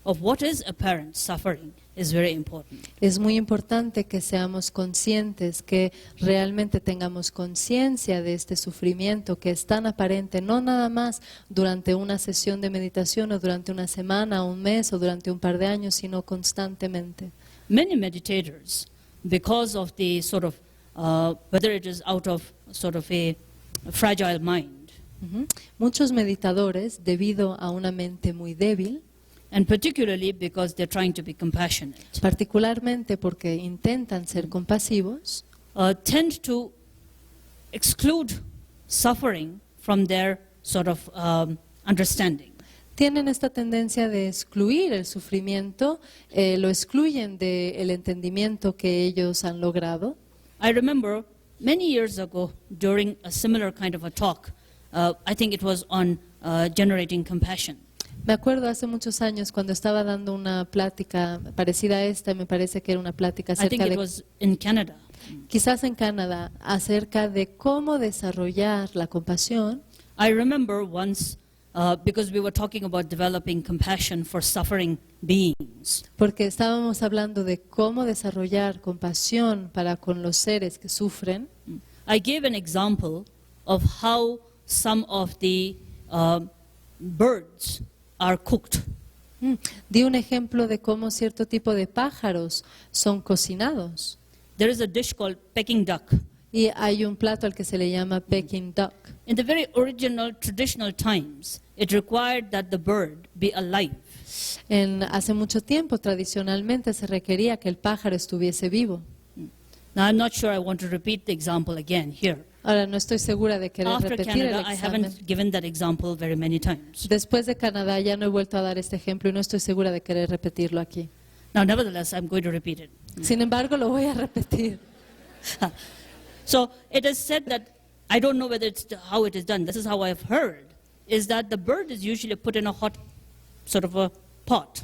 of what is apparent suffering is very important. Es muy importante que seamos conscientes, que realmente tengamos conciencia de este sufrimiento que es tan aparente, no nada más durante una sesión de meditación o durante una semana, un mes o durante un par de años, sino constantemente. Many meditators, because of the sort of, whether it is out of sort of a fragile mind, Muchos meditadores, debido a una mente muy débil, and particularly because they're trying to be compassionate, particularmente porque intentan ser compasivos, tend to exclude suffering from their sort of understanding. tienen esta tendencia de excluir el sufrimiento, lo excluyen del entendimiento que ellos han logrado. I remember many years ago during a similar kind of a talk, I think it was on generating compassion. Me acuerdo hace muchos años cuando estaba dando una plática parecida a esta, me parece que era una plática I think acerca it de, was in Canada. quizás en Canadá, acerca de cómo desarrollar la compasión. I remember once, because we were talking about developing compassion for suffering beings, Porque estábamos hablando de cómo desarrollar compasión para con los seres que sufren. I gave an example of how some of the birds are cooked. Di un ejemplo de cómo cierto tipo de pájaros son cocinados. There is a dish called Peking duck. Y hay un plato al que se le llama Peking duck. In the very original traditional times, it required that the bird be alive. Hace mucho tiempo, tradicionalmente, se requería que el pájaro estuviese vivo. Now, I'm not sure I want to repeat the example again here. Ahora, no estoy segura de querer After repetir el Canada, I examen. haven't given that example very many times. Después de Canadá ya no he vuelto a dar este ejemplo y no estoy segura de querer repetirlo aquí. Now, nevertheless, I'm going to repeat it. Sin embargo, lo voy a repetir. So it is said that, I don't know whether it's how it is done, this is how I've heard, is that the bird is usually put in a hot sort of a pot.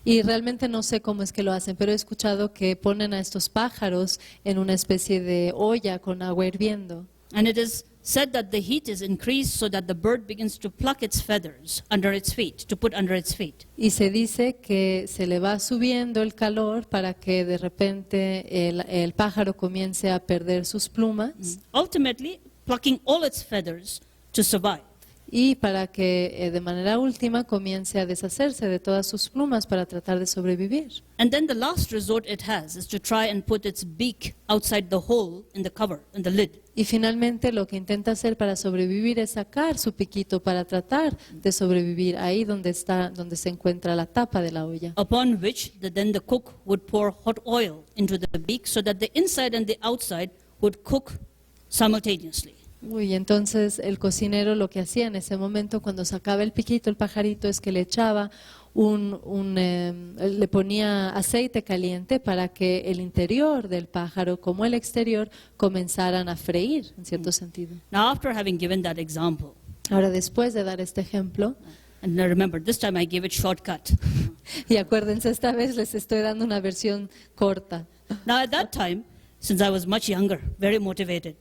Y realmente no sé cómo es que lo hacen, pero he escuchado que ponen a estos pájaros en una especie de olla con agua hirviendo. And it is said that the heat is increased so that the bird begins to pluck its feathers under its feet, to put under its feet. Y se dice que se le va subiendo el calor para que de repente el pájaro comience a perder sus plumas Ultimately, plucking all its feathers to survive. y para que de manera última comience a deshacerse de todas sus plumas para tratar de sobrevivir. And then the last resort it has is to try and put its beak outside the hole in the cover, in the lid. Y finalmente lo que intenta hacer para sobrevivir es sacar su piquito para tratar de sobrevivir ahí donde se encuentra la tapa de la olla. Upon which then the cook would pour hot oil into the beak so that the inside and the outside would cook simultaneously. Uy, entonces el cocinero lo que hacía en ese momento cuando sacaba el piquito, el pajarito, es que le echaba le ponía aceite caliente para que el interior del pájaro como el exterior comenzaran a freír, en cierto sentido. Now, after having given that example, Ahora, después de dar este ejemplo, and now remember, this time I gave it shortcut. y acuérdense, esta vez les estoy dando una versión corta. Now, at that time, since I was much younger, very motivated,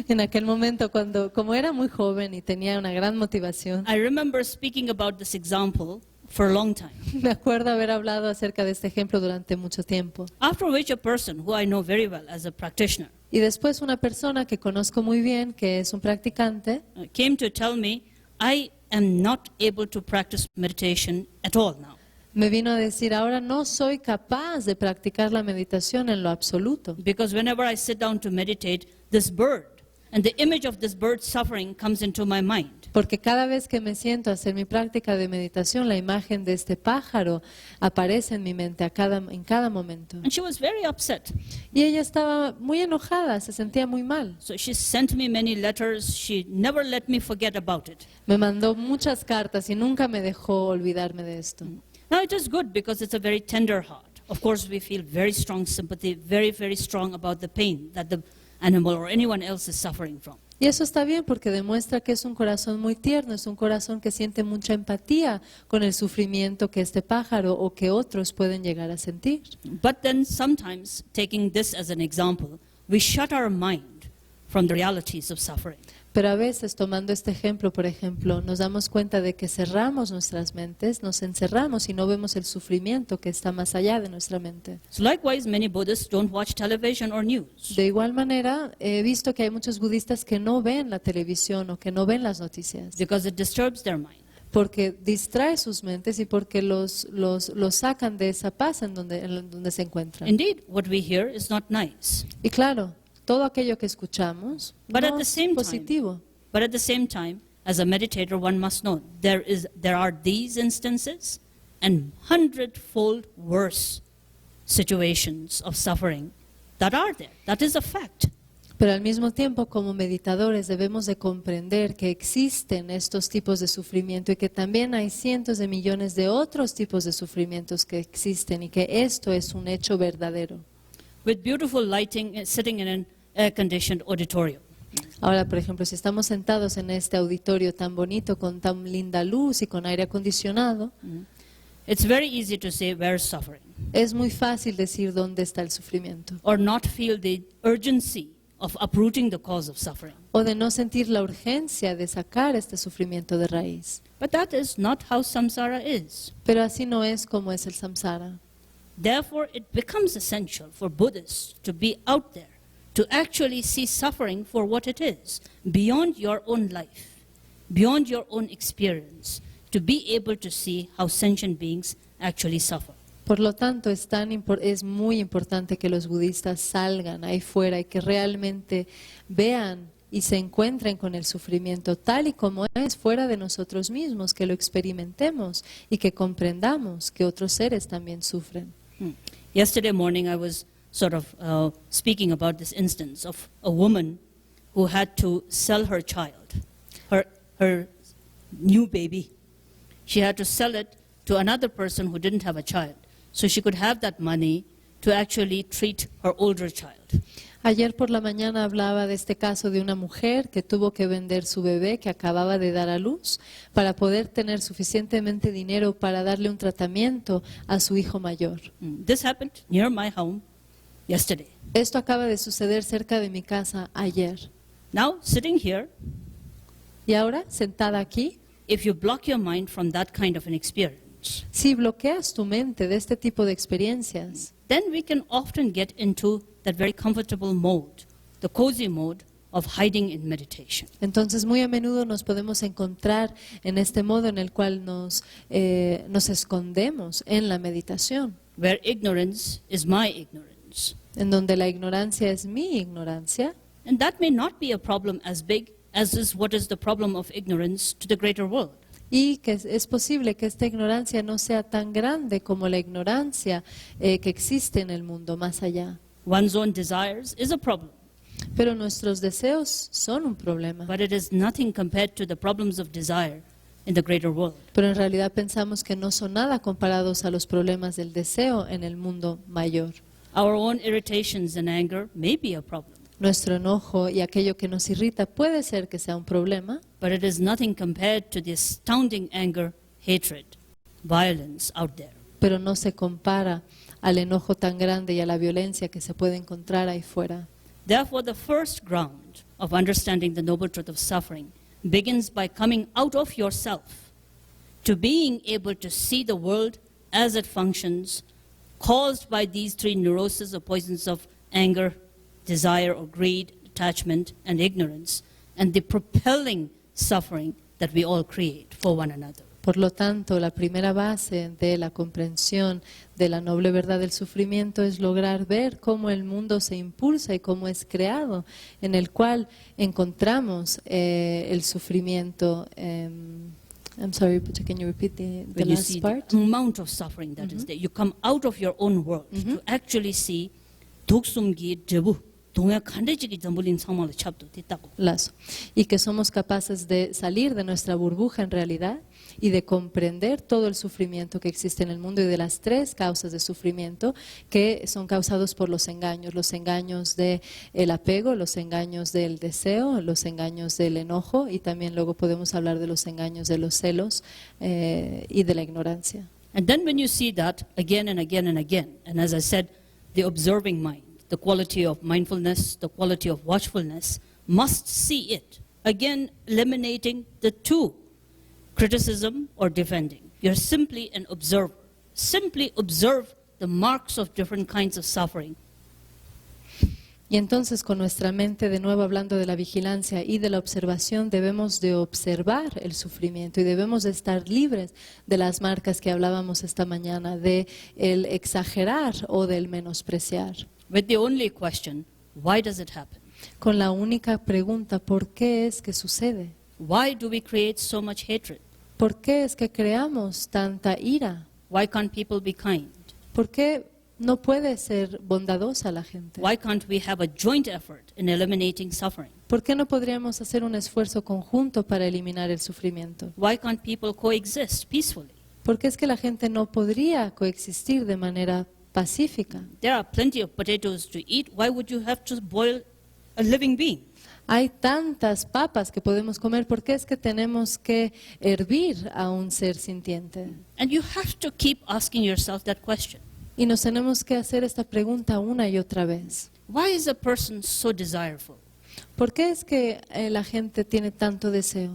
En aquel momento, como era muy joven y tenía una gran motivación, I remember speaking about this example for a long time. me acuerdo haber hablado acerca de este ejemplo durante mucho tiempo. After which a person who I know very well as a practitioner Y después una persona que conozco muy bien, que es un practicante, came to tell me, I am not able to practice meditation at all now. me vino a decir, ahora no soy capaz de practicar la meditación en lo absoluto. Because whenever I sit down to meditate, this bird and the image of this bird suffering comes into my mind. Porque cada vez que me siento a hacer mi práctica de meditación, la imagen de este pájaro aparece en mi mente en cada momento. And she was very upset. Y ella estaba muy enojada, se sentía muy mal. So she sent me many letters. She never let me forget about it. Me mandó muchas cartas y nunca me dejó olvidarme de esto. Now it is good because it's a very tender heart. of course we feel very strong sympathy, very, very strong about the pain that the animal or anyone else is suffering from. Y eso está bien porque demuestra que es un corazón muy tierno, es un corazón que siente mucha empatía con el sufrimiento que este pájaro o que otros pueden llegar a sentir. But then sometimes, taking this as an example, we shut our mind from the realities of suffering. Pero a veces, tomando este ejemplo, por ejemplo, nos damos cuenta de que cerramos nuestras mentes, nos encerramos y no vemos el sufrimiento que está más allá de nuestra mente. So likewise, many Buddhists don't watch television or news. De igual manera, he visto que hay muchos budistas que no ven la televisión o que no ven las noticias, Because it disturbs their mind. porque distrae sus mentes y porque los sacan de esa paz en donde se encuentran. Indeed, what we hear is not nice. Y claro, todo aquello que escuchamos But at no the es same positivo. But at the same time, as a meditator, one must know there are these instances and 100-fold worse situations of suffering that are there. That is a fact. Pero al mismo tiempo, como meditadores, debemos de comprender que existen estos tipos de sufrimiento y que también hay cientos de millones de otros tipos de sufrimientos que existen y que esto es un hecho verdadero. With beautiful lighting, sitting in an air-conditioned auditorium. Ahora, por ejemplo, si estamos sentados en este auditorio tan bonito, con tan linda luz y con aire acondicionado, It's very easy to say, where's suffering? es muy fácil decir dónde está el sufrimiento Or not feel the urgency of uprooting the cause of suffering. o de no sentir la urgencia de sacar este sufrimiento de raíz. But that is not how samsara is. Pero así no es como es el samsara. Therefore, it becomes essential for Buddhists to be out there, to actually see suffering for what it is, beyond your own life, beyond your own experience, to be able to see how sentient beings actually suffer. Por lo tanto, es muy importante que los budistas salgan ahí fuera y que realmente vean y se encuentren con el sufrimiento tal y como es fuera de nosotros mismos, que lo experimentemos y que comprendamos que otros seres también sufren. Yesterday morning, I was sort of speaking about this instance of a woman who had to sell her child, her new baby. She had to sell it to another person who didn't have a child, so she could have that money to actually treat her older child. Ayer por la mañana hablaba de este caso de una mujer que tuvo que vender su bebé que acababa de dar a luz para poder tener suficientemente dinero para darle un tratamiento a su hijo mayor. This happened near my home yesterday. Esto acaba de suceder cerca de mi casa ayer. Now, sitting here, Y ahora, sentada aquí, if you block your mind from that kind of an experience, si bloqueas tu mente de este tipo de experiencias, then we can often get into that very comfortable mode, the cozy mode of hiding in meditation. entonces muy a menudo nos podemos encontrar en este modo en el cual nos escondemos en la meditación, Where ignorance is my ignorance. en donde la ignorancia es mi ignorancia. And that may not be a problem as big as is what is the problem of ignorance to the greater world. Y que es posible que esta ignorancia no sea tan grande como la ignorancia que existe en el mundo más allá. One's own desires is a problem, Pero nuestros deseos son un problema. but it is nothing compared to the problems of desire in the greater world. Pero en realidad pensamos que no son nada comparados a los problemas del deseo en el mundo mayor. Our own irritations and anger may be a problem, Nuestro enojo y aquello que nos irrita puede ser que sea un problema, but it is nothing compared to the astounding anger, hatred, violence out there. pero no se compara al enojo tan grande y a la violencia que se puede encontrar ahí fuera. Therefore, the first ground of understanding the noble truth of suffering begins by coming out of yourself to being able to see the world as it functions, caused by these three neuroses or poisons of anger, desire or greed, attachment, and ignorance, and the propelling suffering that we all create for one another. Por lo tanto, la primera base de la comprensión de la noble verdad del sufrimiento es lograr ver cómo el mundo se impulsa y cómo es creado, en el cual encontramos el sufrimiento. I'm sorry, but can you repeat the When you last see part? the amount of suffering that is there, you come out of your own world to actually see duksumgi debu 동야 칸데지기 잠불인 상황을 찹도 됐다고. lazo. Y que somos capaces de salir de nuestra burbuja en realidad y de comprender todo el sufrimiento que existe en el mundo y de las tres causas de sufrimiento que son causados por los engaños del apego, los engaños del deseo, los engaños del enojo y también luego podemos hablar de los engaños de los celos y de la ignorancia. And then when you see that again and again and again, and as I said, the observing mind, the quality of mindfulness, the quality of watchfulness, must see it. Again, eliminating the two, criticism or defending. You're simply an observer. Simply observe the marks of different kinds of suffering. Y entonces con nuestra mente, de nuevo hablando de la vigilancia y de la observación, debemos de observar el sufrimiento y debemos de estar libres de las marcas que hablábamos esta mañana, de el exagerar o del menospreciar. With the only question, why does it happen? Con la única pregunta, ¿por qué es que sucede? Why do we create so much hatred? ¿Por qué es que creamos tanta ira? Why can't people be kind? ¿Por qué no puede ser bondadosa la gente? Why can't we have a joint effort in eliminating suffering? ¿Por qué no podríamos hacer un esfuerzo conjunto para eliminar el sufrimiento? Why can't people coexist peacefully? ¿Por qué es que la gente no podría coexistir de manera pacífica? There are plenty of potatoes to eat. Why would you have to boil a living being? Hay tantas papas que podemos comer, ¿por qué es que tenemos que hervir a un ser sintiente? And you have to keep asking yourself that question. Y nos tenemos que hacer esta pregunta una y otra vez. Why is a person so desireful? ¿Por qué es que la gente tiene tanto deseo?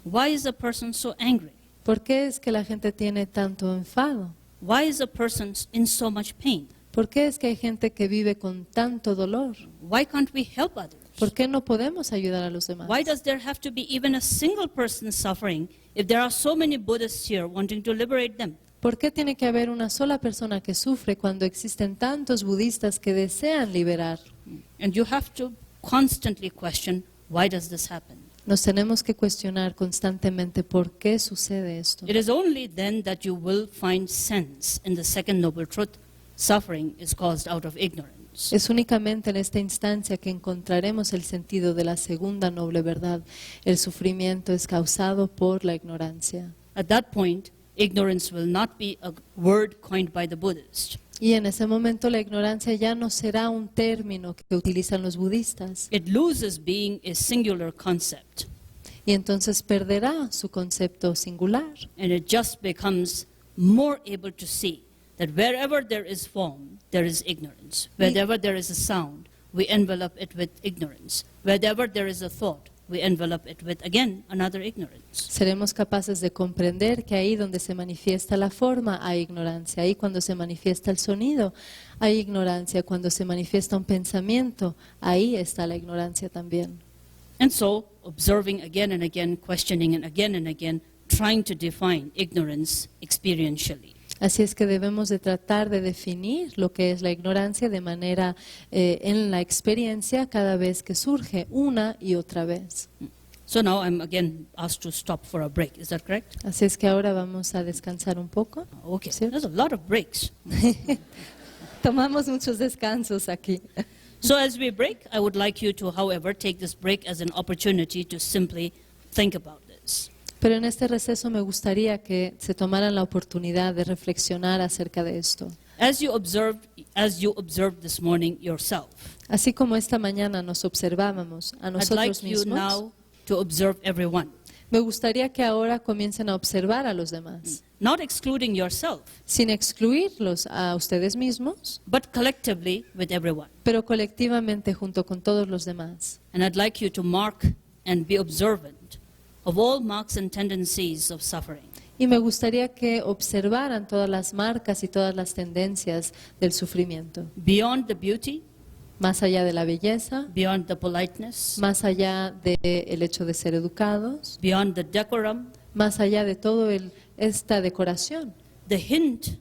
Why is a person so angry? ¿Por qué es que la gente tiene tanto enfado? Why is a person in so much pain? ¿Por qué es que hay gente que vive con tanto dolor? Why can't we help others? ¿Por qué no podemos ayudar a los demás? Why does there have to be even a single person suffering if there are so many Buddhists here wanting to liberate them? ¿Por qué tiene que haber una sola persona que sufre cuando existen tantos budistas que desean liberar? And you have to constantly question, why does this happen? Nos tenemos que cuestionar constantemente por qué sucede esto. It is only then that you will find sense in the second noble truth. Suffering is caused out of ignorance. Es únicamente en esta instancia que encontraremos el sentido de la segunda noble verdad. El sufrimiento es causado por la ignorancia. At that point, ignorance will not be a word coined by the Buddhists. Y en ese momento la ignorancia ya no será un término que utilizan los budistas. It loses being a singular concept, Y entonces perderá su concepto singular. and it just becomes more able to see that wherever there is form, there is ignorance. Wherever there is a sound, we envelop it with ignorance. Wherever there is a thought, we envelop it with, again, another ignorance. Seremos capaces de comprender que ahí donde se manifiesta la forma hay ignorancia. Ahí cuando se manifiesta el sonido hay ignorancia. Cuando se manifiesta un pensamiento, ahí está la ignorancia también. And so, observing again and again, questioning and again, trying to define ignorance experientially. Así es que debemos de tratar de definir lo que es la ignorancia de manera en la experiencia cada vez que surge una y otra vez. So now I'm again asked to stop for a break. Is that correct? Así es que ahora vamos a descansar un poco. Okay. Sí. There's a lot of breaks. Tomamos muchos descansos aquí. So as we break, I would like you to, however, take this break as an opportunity to simply think about this. Pero en este receso me gustaría que se tomaran la oportunidad de reflexionar acerca de esto. As you observed this morning yourself, Así como esta mañana nos observábamos a I'd nosotros like you mismos, now to observe everyone, me gustaría que ahora comiencen a observar a los demás, not excluding yourself, sin excluirlos a ustedes mismos, but collectively with everyone. pero colectivamente junto con todos los demás. And I'd like you to mark and be observant of all marks and tendencies of suffering. Y me gustaría que observaran todas las marcas y todas las tendencias del sufrimiento, Beyond the beauty, más allá de la belleza, beyond the politeness, más allá del hecho de ser educados, beyond the decorum, más allá de todo esta decoración. the hint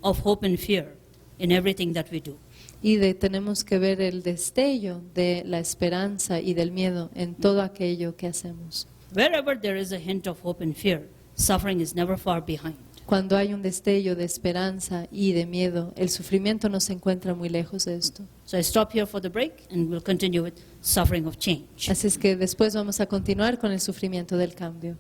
of hope and fear in everything that we do. Y tenemos que ver el destello de la esperanza y del miedo en todo aquello que hacemos. Wherever there is a hint of hope and fear, suffering is never far behind. Cuando hay un destello de esperanza y de miedo, el sufrimiento no se encuentra muy lejos de esto. So I stop here for the break and we'll continue with suffering of change. Así es que después vamos a continuar con el sufrimiento del cambio.